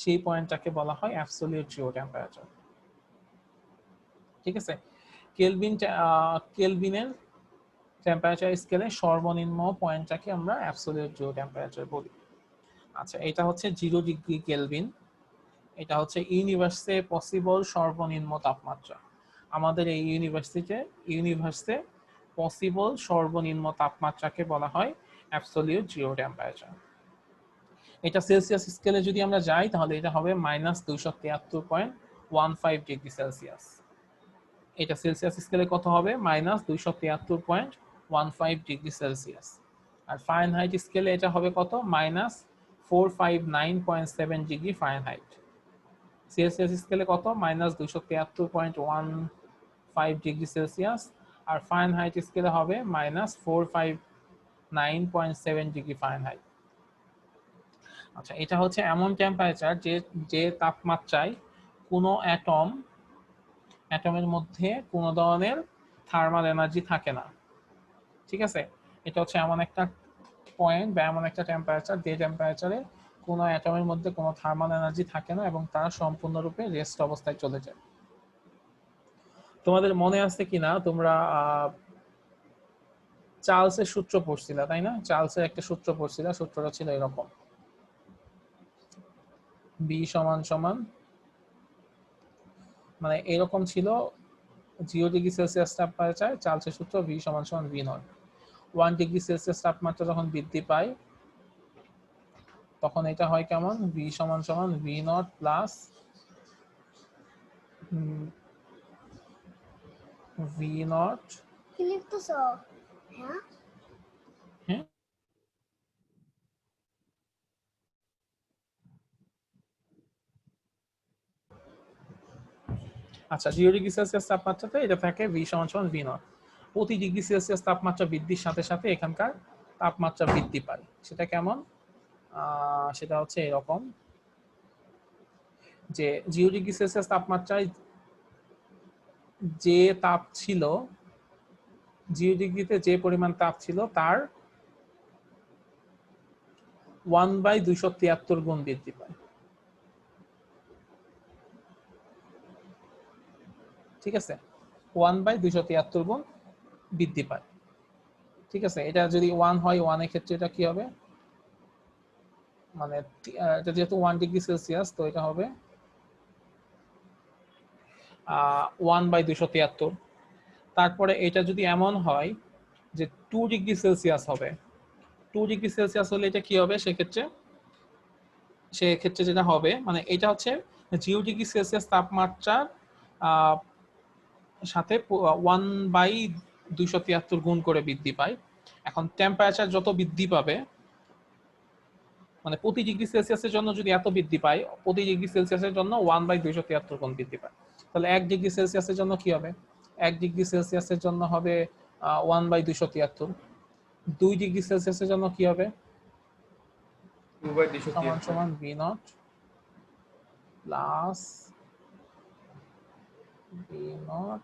সেই পয়েন্টটাকে বলা হয় অ্যাবসলিউট জিরো টেম্পারেচার। ঠিক আছে, কেলভিনের টেম্পারেচার স্কেলে সর্বনিম্ন পয়েন্টটাকে আমরা অ্যাবসলিউট জিরো টেম্পারেচার বলি। আচ্ছা, এটা হচ্ছে 0 ডিগ্রি কেলভিন। এটা হচ্ছে ইউনিভার্সে পসিবল সর্বনিম্ন তাপমাত্রা। আমাদের এই ইউনিভার্সে পসিবল সর্বনিম্ন তাপমাত্রাকে বলা হয় অ্যাবসলিউট জিরো টেম্পারেচার। এটা সেলসিয়াস স্কেলে যদি আমরা যাই তাহলে এটা হবে -273.15 ডিগ্রি সেলসিয়াস। এটা সেলসিয়াস স্কেলে কত হবে? -273.15 ডিগ্রি সেলসিয়াস। আর ফারেনহাইট স্কেলে এটা হবে কত? -459.7 ডিগ্রি ফারেনহাইট। সেলসিয়াস স্কেলে কত? -273.15 ডিগ্রি সেলসিয়াস। আর ফারেনহাইট স্কেলে হবে -459.7 ডিগ্রি ফারেনহাইট। আচ্ছা, এটা হচ্ছে এমন টেম্পারেচার যে তাপমাত্রায় কোনো অ্যাটমের মধ্যে কোনো ধরনের থার্মাল এনার্জি থাকে না। ঠিক আছে, এটা হচ্ছে এমন একটা পয়েন্ট বা এমন একটা টেম্পারেচার যে টেম্পারেচারে কোনো অ্যাটমের মধ্যে কোনো থার্মাল এনার্জি থাকে না এবং তারা সম্পূর্ণরূপে রেস্ট অবস্থায় চলে যায়। তোমাদের মনে আছে কিনা তোমরা চার্লসের সূত্র পড়ছিলা, তাই না? চার্লসের একটা সূত্র পড়ছিলা, সূত্রটা ছিল এরকম, বি সমান সমান, মানে এরকম ছিল, 0 ডিগ্রি সেলসিয়াস তাপমাত্রায় চার্লসের সূত্র ভি সমান সমান ভি নট। 1 ডিগ্রি সেলসিয়াস তাপমাত্রা যখন বৃদ্ধি পায় তখন এটা হয় কেমন? ভি সমান সমান V naught plus V naught. হ্যাঁ, আচ্ছা, 0 ডিগ্রি সেলসিয়াস তাপমাত্রাতে এটা থাকে ভি সমান সমান ভি নট। প্রতি ডিগ্রি সেলসিয়াস তাপমাত্রা বৃদ্ধির সাথে সাথে এখানকার তাপমাত্রা বৃদ্ধি পায়। সেটা কেমন? সেটা হচ্ছে এরকম যে 0 ডিগ্রি সেলসিয়াস তাপমাত্রায় যে তাপ ছিল, 0 ডিগ্রিতে যে পরিমাণ তাপ ছিল তার 1/273 গুণ বৃদ্ধি পায়। ঠিক আছে, 1/273 গুণ বৃদ্ধি পায়। ঠিক আছে, এটা যদি 1 হয়, 1 এর ক্ষেত্রে এটা কি হবে? মানে এটা যেহেতু 1 ডিগ্রি সেলসিয়াস, তো এটা হবে 1/273। তারপরে এটা যদি এমন হয় যে 2 ডিগ্রি সেলসিয়াস হবে, 2 ডিগ্রি সেলসিয়াস হলে এটা কি হবে? সেক্ষেত্রে যেটা হবে, মানে এটা হচ্ছে 0 ডিগ্রি সেলসিয়াস তাপমাত্রার সাথে 1/273 গুণ করে বৃদ্ধি পায়। এখন টেম্পারেচার যত বৃদ্ধি পাবে, মানে প্রতি ডিগ্রি সেলসিয়াসের জন্য যদি এত বৃদ্ধি পায়, প্রতি ডিগ্রি সেলসিয়াসের জন্য 1/273 গুণ বৃদ্ধি পায়। তাহলে 1 ডিগ্রি সেলসিয়াসের জন্য কি হবে? 1 ডিগ্রি সেলসিয়াসের জন্য হবে 1/273। 2 ডিগ্রি সেলসিয়াসের জন্য কি হবে? সমান সমান V naught plus V naught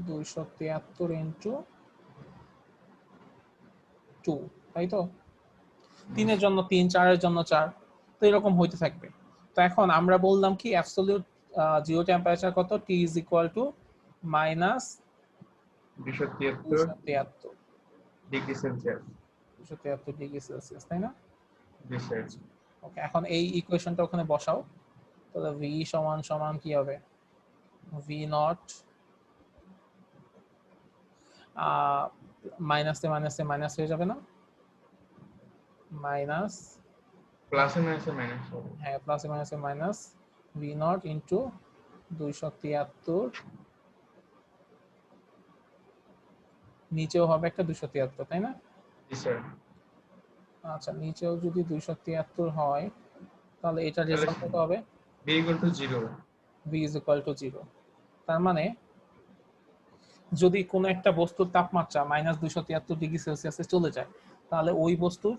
273 into 2, তাই তো? 3 এর জন্য 3, 4 এর জন্য 4, তো এরকম হইতে থাকবে। তো এখন আমরা বললাম কি অ্যাবসলিউট জিরো টেম্পারেচার কত? T is equal to -273 degree Celsius. 273 degree Celsius, তাই না? জি স্যার। ওকে, এখন এই ইকুয়েশনটা ওখানে বসাও। তাহলে V সমান সমান কি হবে? V নট মাইনাসে মাইনাসে মাইনাস হয়ে যাবে না? মাইনাস, প্লাসে মাইনাসে মাইনাস হবে। হ্যাঁ, প্লাসে মাইনাসে মাইনাস ভি নট ইন্টু 273, নিচেও হবে একটা 273, তাই না? জি স্যার। আচ্ছা, নিচেও যদি 273 হয় তাহলে এটা তাহলে রেজাল্ট কত হবে? b equal to 0। V is equal two 0। তার মানে যদি কোনো একটা বস্তুর তাপমাত্রা -273°C চলে যায় তাহলে ওই বস্তুর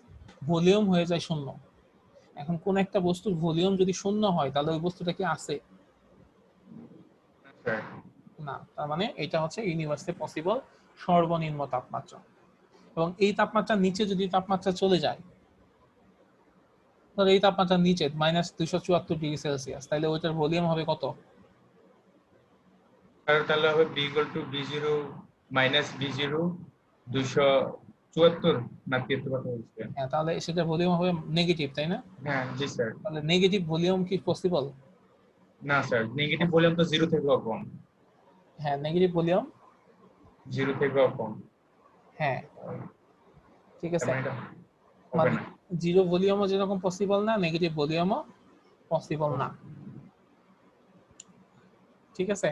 ভলিউম হয়ে যায় শূন্য। এখন কোন একটা বস্তুর ভলিউম যদি শূন্য হয় তাহলে ওই বস্তুটা কি আছে? স্যার না। তার মানে এটা হচ্ছে ইউনিভার্সে পসিবল সর্বনিম্ন তাপমাত্রা। এবং এই তাপমাত্রার নিচে যদি তাপমাত্রা চলে যায়, ধর এই তাপমাত্রার নিচে -274°C, তাহলে ওইটার ভলিউম হবে কত? তাহলে হবে b equal to b0 minus b0 274 না 73 কথা বলছেন? হ্যাঁ, তাহলে সেটা ভলিউম হবে নেগেটিভ, তাই না? হ্যাঁ জি স্যার। তাহলে নেগেটিভ ভলিউম কি পসিবল? না স্যার, নেগেটিভ ভলিউম তো 0 থেকেও কম। হ্যাঁ, নেগেটিভ ভলিউম 0 থেকেও কম। হ্যাঁ, ঠিক আছে। এটা হবে মানে না। জিরো ভলিউমও যেরকম পসিবল না, নেগেটিভ ভলিউমও পসিবল না, ঠিক আছে।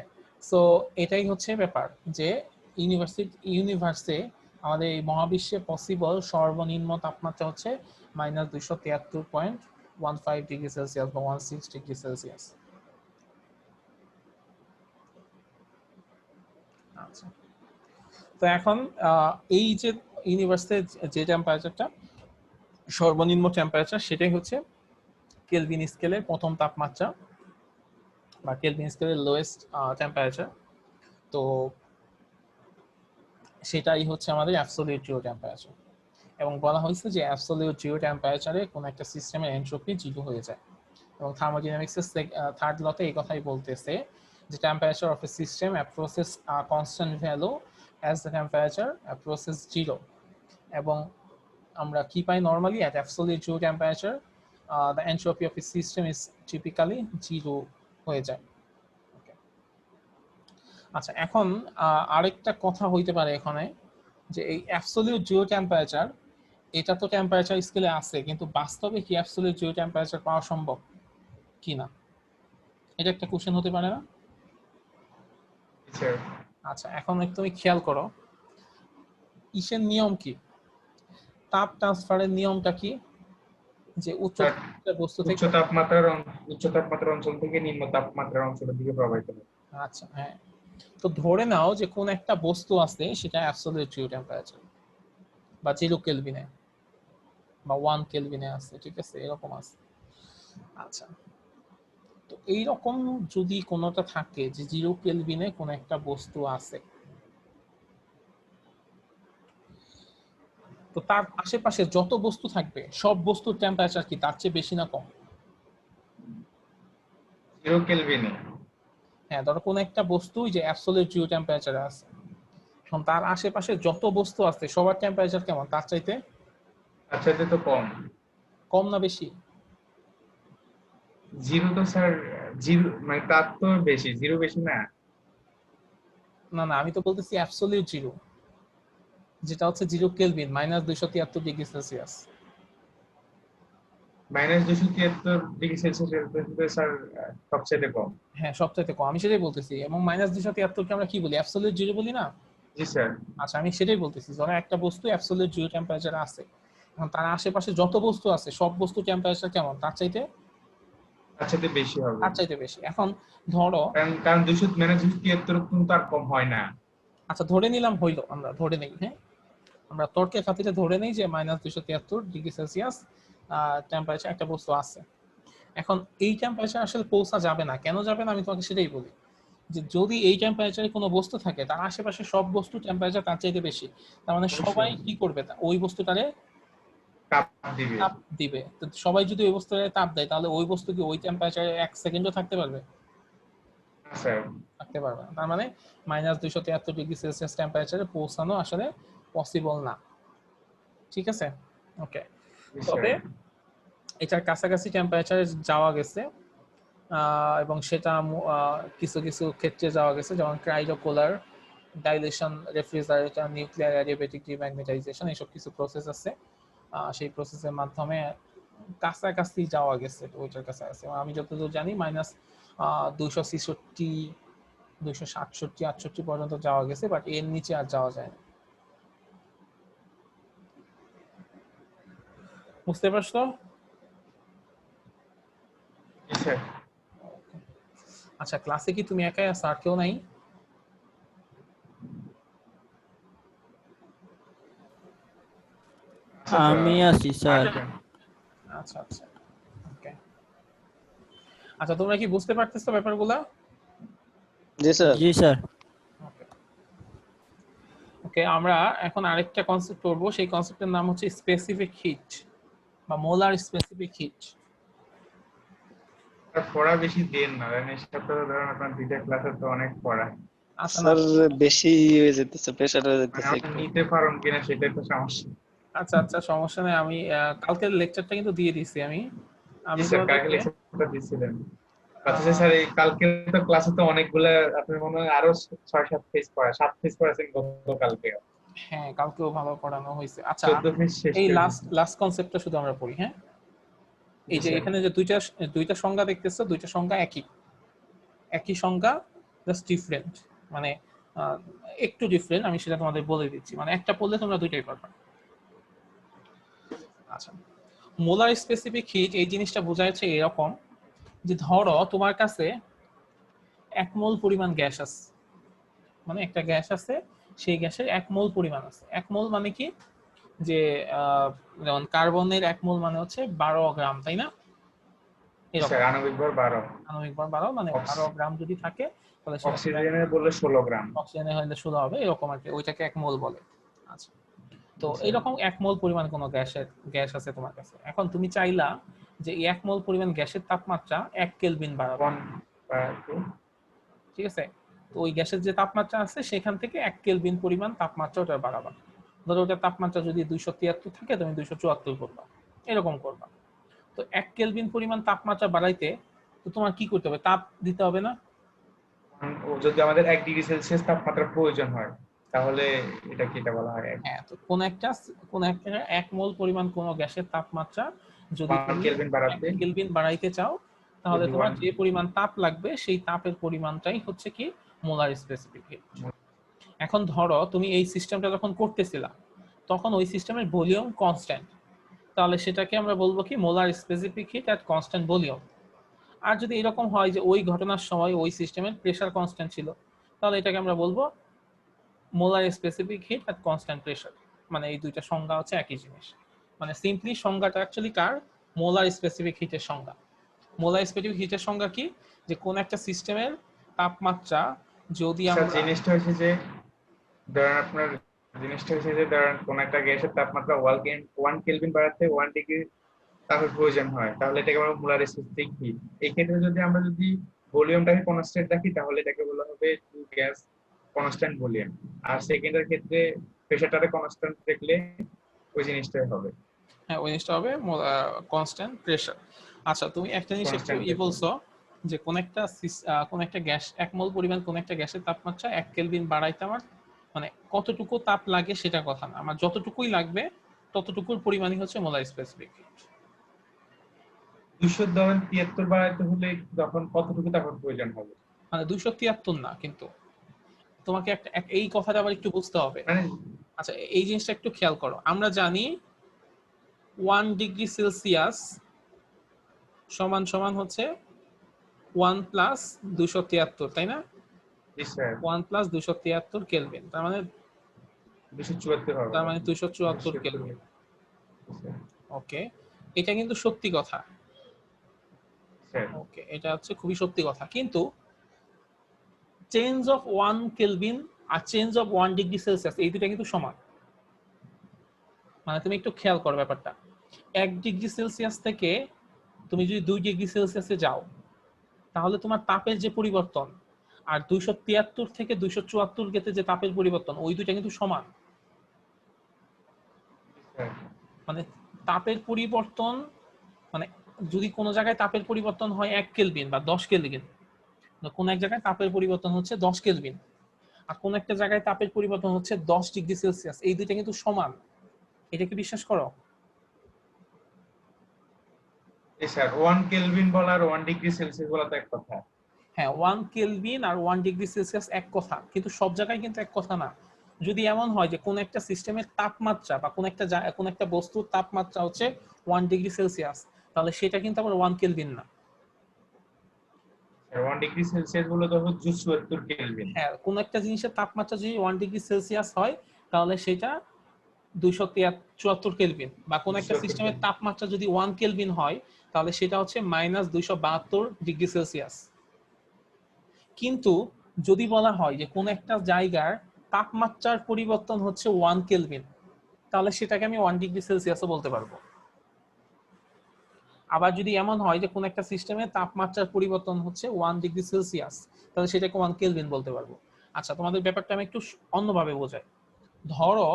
সো এটাই হচ্ছে ব্যাপার যে ইউনিভার্সে আমাদের এই মহাবিশ্বে পসিবল সর্বনিম্ন তাপমাত্রা হচ্ছে -273.15°C বা 16°C। আচ্ছা, তো এখন এই যে ইউনিভার্সে যে টেম্পারেচারটা সর্বনিম্ন টেম্পারেচার, সেটাই হচ্ছে কেলভিন স্কেলের প্রথম তাপমাত্রা বা কেলভিন স্কেলের লোয়েস্ট টেম্পারেচার। তো সেটাই হচ্ছে আমাদের অ্যাবসলিউট জিরো টেম্পারেচার। এবং বলা হয়েছে যে অ্যাবসলিউট জিরো টেম্পারেচারে কোনো একটা সিস্টেমের এনট্রপি জিরো হয়ে যায়। এবং থার্মোডাইনামিক্সের থার্ড লতে এই কথাই বলতেছে যে temperature of a system approaches constant value as the temperature approaches zero. এবং আমরা কি পাই normally at absolute zero temperature the entropy of a system is typically zero হয়ে যায়। আচ্ছা, এখন আরেকটা কথা হইতে পারে এখানে যে এই অ্যাবসলিউট জিরো টেম্পারেচার, এটা তো টেম্পারেচার স্কেলে আছে, কিন্তু বাস্তবে কি অ্যাবসলিউট জিরো টেম্পারেচার পাওয়া সম্ভব কিনা, এটা একটা কোশ্চেন হতে পারে না? স্যার আচ্ছা, এখন একটু তুমি খেয়াল করো ইসের নিয়ম কি, তাপ ট্রান্সফারের নিয়মটা কি, যে উচ্চ স্যার, তাপমাত্রার বস্তু উচ্চ থেকে তাপমাত্রার অঞ্চল থেকে নিম্ন তাপমাত্রার অঞ্চলের দিকে প্রবাহিত হয়। আচ্ছা হ্যাঁ, তো ধরে নাও যে কোন একটা বস্তু আছে সেটা অ্যাবসলিউট জিরো টেম্পারেচার বা 0 কেলভিনে বা 1 কেলভিনে আছে, ঠিক আছে, এরকম আছে। আচ্ছা, তো এইরকম যদি কোনোটা থাকে যে 0 কেলভিনে কোন একটা বস্তু আছে, তো তার আশেপাশে যত বস্তু থাকবে সব বস্তুর টেম্পারেচার কি তার চেয়ে বেশি না কম? 0 কেলভিনে? হ্যাঁ, ধরো কোন একটা বস্তু যে অ্যাবসলিউট জিরো টেম্পারেচারে আছে, এখন তার আশেপাশে যত বস্তু আছে সবার টেম্পারেচার কেমন, তার চাইতে তার চাইতে তো কম। কম না বেশি? 0 তো স্যার 0 মানে তার তো বেশি, 0 বেশি না। না না, আমি তো বলতেছি অ্যাবসলিউট জিরো, যেটা হচ্ছে 0 কেলভিন -273°C। -273°C স্যার সবচেয়ে কম। হ্যাঁ, সবচাইতে কম, আমি সেটাই বলতেছি। এবং -273 কে আমরা কি বলি, অ্যাবসলিউট জিরো বলি না? জি স্যার। আচ্ছা, আমি সেটাই বলতেছি, ধরো একটা বস্তু অ্যাবসলিউট জিরো টেম্পারেচারে আছে, এখন তার আশেপাশে যত বস্তু আছে সব বস্তু টেম্পারেচার কেমন, তার চাইতে তার চাইতে বেশি হবে। বেশি। এখন ধরো কারণ 273 কিন্তু আর কম হয় না। আচ্ছা, ধরে নিলাম হইলো, আমরা ধরে নেই, হ্যাঁ, আমরা তর্কের খাতিরে ধরে নেই যে -273°C টেম্পারেচার একটা বস্তু আছে। এখন এই টেম্পারেচার আসলে পৌঁছা যাবে না, কেন যাবে না আমি তোমাকে সেটাই বলি। যে যদি এই টেম্পারেচারে কোনো বস্তু থাকে তার আশেপাশে সব বস্তু টেম্পারেচার তার চাইতে বেশি, তার মানে সবাই কি করবে, ওই বস্তুটারে তাপ দিবে। তাপ দিবে। তো সবাই যদি ওই বস্তুটারে তাপ দেয় তাহলে ওই বস্তু কি ওই টেম্পারেচারে 1 সেকেন্ডও থাকতে পারবে? না স্যার। থাকতে পারবে না। তার মানে -273°C টেম্পারেচারে পৌঁছানো আসলে পসিবল না, ঠিক আছে। ওকে, জি তবে স্যার। এটার কাছাকাছি টেম্পারেচারে যাওয়া গেছে, এবং সেটা কিছু কিছু ক্ষেত্রে যাওয়া গেছে, যেমন ক্রাইডোকুলার dilution, refrigerator, nuclear adiabatic demagnetization, এইসব কিছু প্রসেস আছে। সেই প্রসেসের মাধ্যমে কাছাকাছি যাওয়া গেছে, ওইটার কাছে আছে। আমি যতদূর জানি মাইনাস 266, 267, 68 পর্যন্ত যাওয়া গেছে, বাট এর নিচে আর যাওয়া যায় না। বুঝতে পারছো? জি স্যার। আচ্ছা, ক্লাসে কি তুমি একাই আছো, আর কেউ নাই? আচ্ছা তো আমি আছি স্যার। আরেকজন। আচ্ছা আচ্ছা, ওকে। আচ্ছা, তোমরা কি বুঝতে পারতেছো ব্যাপারগুলা? জি স্যার। জি স্যার। ওকে ওকে, আমরা এখন আরেকটা কনসেপ্ট পড়বো, সেই কনসেপ্টের নাম হচ্ছে স্পেসিফিক হিট বা মোলার স্পেসিফিক হিট। আর পড়া বেশি দেন না, কারণ এই সপ্তাহে ধরেন আপনার 2টা ক্লাসে তো অনেক পড়া, আচ্ছা না, স্যার বেশি হয়ে যেতেছে, প্রেশার হয়ে মানে যেতেছে আপনি একটু। নিতে পারেন কিনা সেটাই তো সমস্যা। আচ্ছা আচ্ছা, সমস্যা নেই। আমি কালকের লেকচারটা কিন্তু দিয়ে দিছি আমি। জি আমি স্যার, কালকে তোমাদেরকে লেকচারটা দিছিলেন। আচ্ছা স্যার, এই কালকে তো ক্লাসে তো অনেকগুলা, আপনি মনে হয় আরো 6-7 পেজ পড়া, 7 পেজ পড়াছেন গতকালকে, হ্যাঁ, কালকেও ভালো পড়ানো হয়েছে। আচ্ছা, 14 পেজ শেষ এই করে লাস্ট দিয়েছি। লাস্ট কনসেপ্টটা শুধু আমরা পড়ি, হ্যাঁ? এই জি যে স্যার। এখানে যে দুইটা সংজ্ঞা দেখতেছো, দুইটা সংজ্ঞা একই একই সংজ্ঞা, জাস্ট ডিফারেন্ট। মানে আহ, একটু ডিফারেন্ট, আমি সেটা তোমাদের বলে দিচ্ছি। মানে একটা পড়লে তোমরা দুইটাই পারবে। আচ্ছা, মোলার স্পেসিফিক হিট এই জিনিসটা বোঝাচ্ছে এরকম যে ধরো তোমার কাছে 1 মোল পরিমাণ গ্যাস আছে, মানে একটা গ্যাস আছে, সেই গ্যাসের 1 মোল পরিমাণ আছে। 1 মোল মানে কি, যে যেমন কার্বনের 1 মোল মানে হচ্ছে 12 গ্রাম, তাই না? জি এরকম স্যার, আণবিক ভর 12। আণবিক ভর 12, মানে 12 গ্রাম যদি থাকে তাহলে সেটাকে অক্সিজেনের বললে 16 গ্রাম। অক্সিজেনে হলে 16 হবে, এরকম আর কি, ওইটাকে 1 মোল বলে। আচ্ছা, তো জি স্যার। এইরকম 1 মোল পরিমাণ কোনো গ্যাস আছে তোমার কাছে। এখন তুমি চাইলা যে এই 1 মোল পরিমাণ গ্যাসের তাপমাত্রা 1 কেলভিন বাড়াবে, 1/2। ঠিক আছে? তো ওই গ্যাসের যে তাপমাত্রা আছে সেখান থেকে 1 কেলভিন পরিমাণ তাপমাত্রা ওটা বাড়াবা। ধরো ওটার তাপমাত্রা যদি 273 থাকে, তুমি 274 করবা, এরকম করবা। তো 1 কেলভিন পরিমাণ তাপমাত্রা বাড়াইতে তো তোমার কি করতে হবে, তাপ দিতে হবে না? ও যদি আমাদের 1 ডিগ্রি সেলসিয়াস তাপমাত্রা প্রয়োজন হয়, তাহলে এটা কি এটা বলা হয় হ্যাঁ, তো কোন একটা 1 মোল পরিমাণ কোন গ্যাসের তাপমাত্রা যদি 1 তুমি কেলভিন বাড়াতে 1 কেলভিন বাড়াইতে চাও, তাহলে যদি তোমার 1। যে পরিমাণ তাপ লাগবে সেই তাপের পরিমাণটাই হচ্ছে কি মোলার স্পেসিফিক হিট। এখন ধরো তুমি এই সিস্টেমটা যখন করতেছিলা, তখন ওই সিস্টেমের ভলিউম কনস্ট্যান্ট, তাহলে সেটাকে আমরা বলবো কি molar specific heat at constant volume. আর যদি এরকম হয় যে ওই ঘটনার সময় ওই সিস্টেমের প্রেসার কনস্ট্যান্ট ছিল, তাহলে এটাকে আমরা বলবো molar specific heat at constant pressure. মানে এই দুইটা সংজ্ঞা হচ্ছে একই জিনিস। মানে সিম্পলি সংজ্ঞাটা অ্যাকচুয়ালি কার, মোলার স্পেসিফিক হিটের সংজ্ঞা। মোলার স্পেসিফিক হিটের সংজ্ঞা কি, যে কোন একটা সিস্টেমের তাপমাত্রা যদি স্যার আমরা জিনিসটা হচ্ছে যে, ধরেন আপনার জিনিসটা হচ্ছে যে, ধরেন কোন একটা গ্যাসের তাপমাত্রা 1 কেলভিন বাড়াতে 1 ডিগ্রি তাপের প্রয়োজন হয়, তাহলে এটাকে আমরা মোলার স্পেসিফিক হিট। এই ক্ষেত্রে আমরা যদি ভলিউমটাকে কনস্ট্যান্ট রাখি, তাহলে এটাকে বলা হবে টু গ্যাস কনস্ট্যান্ট ভলিউম। আর সেকেন্ডের ক্ষেত্রে প্রেসারটাকে কনস্ট্যান্ট রাখলে ওই জিনিসটাই হবে হ্যাঁ, ওই জিনিসটা হবে কনস্ট্যান্ট প্রেসার। আচ্ছা, তুমি একটা জিনিস একটু কনস্ট্যান্ট প্রেসার। বলছো যে কোন একটা গ্যাস 1 মোল পরিমাণ কোন একটা গ্যাসের তাপমাত্রা 1 কেলভিন বাড়াইতে আমার মানে কতটুকু তাপ লাগে সেটা কথা না, আমার যতটুকুই লাগবে ততটুকুর পরিমাণই হচ্ছে মোলার স্পেসিফিক হিট। 273 বাড়াইতে হলে তখন কতটুকু তাপের প্রয়োজন হবে? মানে 273 না, কিন্তু তোমাকে এই কথাটা আবার একটু বুঝতে হবে। মানে আচ্ছা, এই জিনিসটা একটু খেয়াল করো। আমরা জানি 1 ডিগ্রি সেলসিয়াস সমান সমান হচ্ছে 1 + 273, তাই না? জি স্যার, 1 + 273 কেলভিন, তার মানে 274 হবে। 274 কেলভিন। ওকে, এটা কিন্তু সত্যি কথা। স্যার ওকে, এটা হচ্ছে খুবই সত্যি কথা, কিন্তু চেঞ্জ অফ 1 কেলভিন আর চেঞ্জ অফ 1 ডিগ্রি সেলসিয়াস এই দুটা কিন্তু সমান। মানে তুমি একটু খেয়াল করো ব্যাপারটা, 1 ডিগ্রি সেলসিয়াস থেকে তুমি যদি 2 ডিগ্রি সেলসিয়াসে যাও, তাহলে তোমার তাপের যে পরিবর্তন আর 273 থেকে 274 গেতে যে তাপের পরিবর্তন, ওই দুইটা কিন্তু সমান। স্যার মানে তাপের পরিবর্তন, মানে যদি কোনো জায়গায় তাপের পরিবর্তন হয় 1 কেলভিন বা 10 কেলভিন, কোন এক জায়গায় তাপের পরিবর্তন হচ্ছে 10 কেলভিন, আর কোন একটা জায়গায় তাপের পরিবর্তন হচ্ছে 10 ডিগ্রি সেলসিয়াস, এই দুইটা কিন্তু সমান। এটা কি বিশ্বাস করো? স্যার 1 কেলভিন বলা আর 1 ডিগ্রি সেলসিয়াস বলা তো এক কথা। হ্যাঁ, 1 কেলভিন আর 1 ডিগ্রি সেলসিয়াস এক কথা, কিন্তু সব জায়গায় কিন্তু এক কথা না। যদি এমন হয় যে কোন একটা সিস্টেমের তাপমাত্রা বা কোন একটা বস্তুর তাপমাত্রা হচ্ছে 1 ডিগ্রি সেলসিয়াস, তাহলে সেটা কিন্তু আবার 1 কেলভিন না। স্যার 1 ডিগ্রি সেলসিয়াস বলে তো হচ্ছে 274 কেলভিন। হ্যাঁ, কোন একটা জিনিসের তাপমাত্রা যদি 1 ডিগ্রি সেলসিয়াস হয় তাহলে সেটা 274 কেলভিন, বা কোন একটা 274 সিস্টেমের কেলভিন। তাপমাত্রা যদি 1 কেলভিন হয় তাহলে সেটা হচ্ছে -272 ডিগ্রি সেলসিয়াস। কিন্তু যদি বলা হয় যে কোন একটা জায়গার তাপমাত্রার পরিবর্তন হচ্ছে 1 কেলভিন, তাহলে সেটাকে আমি 1 ডিগ্রি সেলসিয়াসও বলতে পারবো। আবার যদি এমন হয় যে কোন একটা সিস্টেমের তাপমাত্রার পরিবর্তন হচ্ছে 1 ডিগ্রি সেলসিয়াস, তাহলে সেটাকে 1 কেলভিন বলতে পারবো। আচ্ছা, তোমাদের ব্যাপারটা আমি একটু অন্যভাবে বোঝাই। ধরো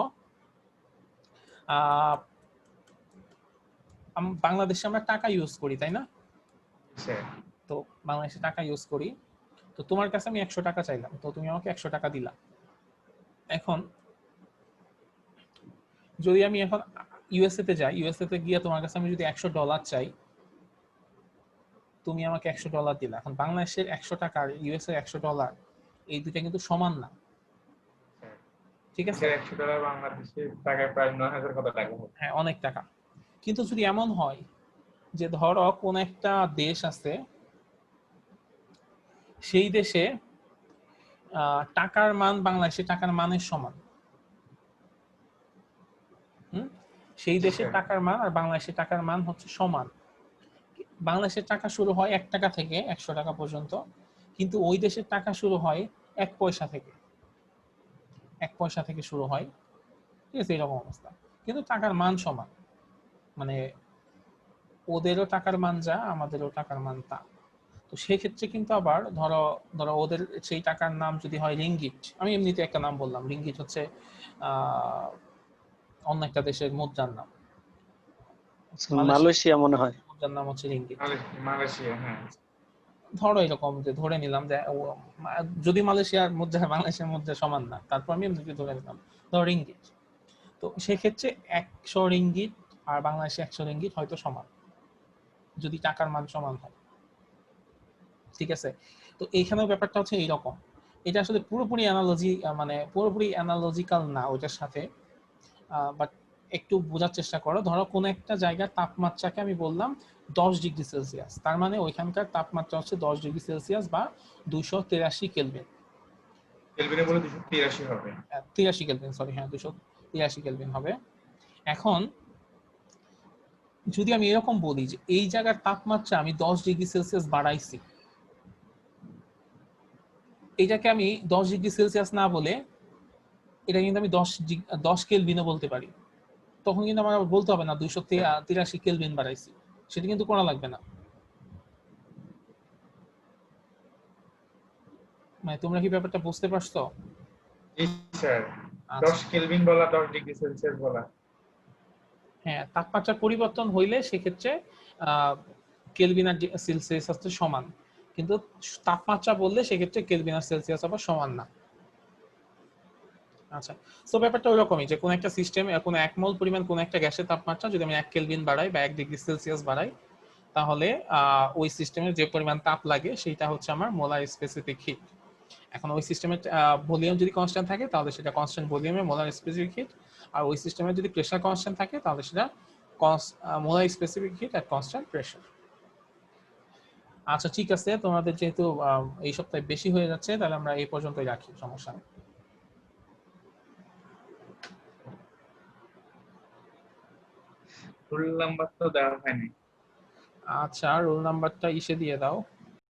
বাংলাদেশে আমরা টাকা ইউজ করি, তাই না? স্যার তো বাংলাদেশে টাকা ইউজ করি, তো তোমার কাছে আমি 100 টাকা চাইলাম, তো তুমি আমাকে 100 টাকা দিলা। এখন যদি আমি এখন ইউএসএ তে যাই, ইউএসএ তে গিয়ে তোমার কাছে আমি যদি $100 চাই, তুমি আমাকে $100 দিলা। এখন বাংলাদেশের 100 টাকা আর ইউএসএ $100, এই দুইটা কিন্তু সমান না, ঠিক আছে? স্যার $100 বাংলাদেশের টাকায় প্রায় 9000 কত টাকা হবে? হ্যাঁ, অনেক টাকা। কিন্তু যদি এমন হয় যে ধরো কোন একটা দেশ আছে, সেই দেশে টাকার মান বাংলাদেশের টাকার মানের সমান, সেই দেশের টাকার মান আর বাংলাদেশের টাকার মান হচ্ছে সমান। বাংলাদেশের টাকা শুরু হয় 1 টাকা থেকে 100 টাকা পর্যন্ত, কিন্তু ওই দেশের টাকা শুরু হয় 1 পয়সা থেকে, 1 পয়সা থেকে শুরু হয়, ঠিক আছে? এরকম অবস্থা, কিন্তু টাকার মান সমান। মানে ওদেরও টাকার মান যা, আমাদেরও টাকার মান তা। তো সেক্ষেত্রে কিন্তু আবার ধরো ধরো ওদের সেই টাকার নাম যদি হয় রিঙ্গিট, আমি এমনিতে একটা নাম বললাম, রিঙ্গিট হচ্ছে অন্য একটা দেশের মুদ্রার নাম। মালয়েশিয়া মনে হয়। মুদ্রার নাম হচ্ছে রিঙ্গিট। মালয়েশিয়া, হ্যাঁ। ধরো এরকম যে ধরে নিলাম যে যদি মালয়েশিয়ার মুদ্রা বাংলাদেশের মুদ্রা সমান না, তারপর আমি এমনিতে ধরে নিলাম ধরো রিঙ্গিট। তো সেক্ষেত্রে 100 রিঙ্গিট আর বাংলাদেশে 100 রিঙ্গিট হয়তো সমান, যদি টাকার মান সমান হয়, ঠিক আছে? তো এইখানেও ব্যাপারটা হচ্ছে এইরকম। এটা আসলে পুরোপুরি অ্যানালজি, মানে পুরোপুরি অ্যানালজিক্যাল না ওইটার সাথে, বাট একটু বোঝার চেষ্টা করো। ধরো কোন একটা জায়গার তাপমাত্রাকে আমি বললাম 10 ডিগ্রি সেলসিয়াস, তার মানে ওইখানকার তাপমাত্রা হচ্ছে 10 ডিগ্রি সেলসিয়াস বা 283 কেলভিন। কেলভিনে বলে 283 হবে। 83 কেলভিন, সরি, হ্যাঁ 283 কেলভিন হবে। এখন যদি আমি এরকম বলি যে এই জায়গার তাপমাত্রা আমি 10 ডিগ্রি সেলসিয়াস বাড়াইছি, এটাকে আমি 10 ডিগ্রি সেলসিয়াস না বলে এটা কিন্তু আমি 10 কেলভিনও বলতে পারি। তখন কিন্তু আমার আবার বলতে হবে না 283 কেলভিন বাড়াইছি, সেটা কিন্তু করা লাগবে না। মানে তোমরা কি ব্যাপারটা বুঝতে পারছো? জি স্যার, আচ্ছা, 10 কেলভিন বলা 10 ডিগ্রি সেলসিয়াস বলা। হ্যাঁ, তাপমাত্রার পরিবর্তন হইলে সেক্ষেত্রে কেলভিন আর সেলসিয়াস হচ্ছে সমান, কিন্তু তাপমাত্রা বললে সেক্ষেত্রে কেলভিন আর সেলসিয়াস আবার সমান না। আচ্ছা, সো ব্যাপারটা ওইরকমই যে কোন একটা সিস্টেমে কোন 1 মোল পরিমাণ কোন একটা গ্যাসের তাপমাত্রা যদি আমি 1 কেলভিন বাড়াই বা 1 ডিগ্রি সেলসিয়াস বাড়াই, তাহলে ওই সিস্টেমের যে পরিমাণ তাপ লাগে সেটা হচ্ছে আমার মোলার স্পেসিফিক হিট। এখন ওই সিস্টেমের ভলিউম যদি কনস্ট্যান্ট থাকে তাহলে সেটা কনস্ট্যান্ট ভলিউমে মোলার স্পেসিফিক হিট, আর ওই সিস্টেমের যদি প্রেসার কনস্ট্যান্ট থাকে তাহলে সেটা মোলার স্পেসিফিক হিট এট কনস্ট্যান্ট প্রেসার। আচ্ছা, ঠিক আছে, তোমাদের যেহেতু এই সপ্তাহে বেশি হয়ে যাচ্ছে, তাহলে আমরা এই পর্যন্তই রাখি, সমস্যা নেই। রোল নাম্বার তো দেওয়া হয়নি। আচ্ছা, রোল নাম্বারটা ইসে দিয়ে দাও।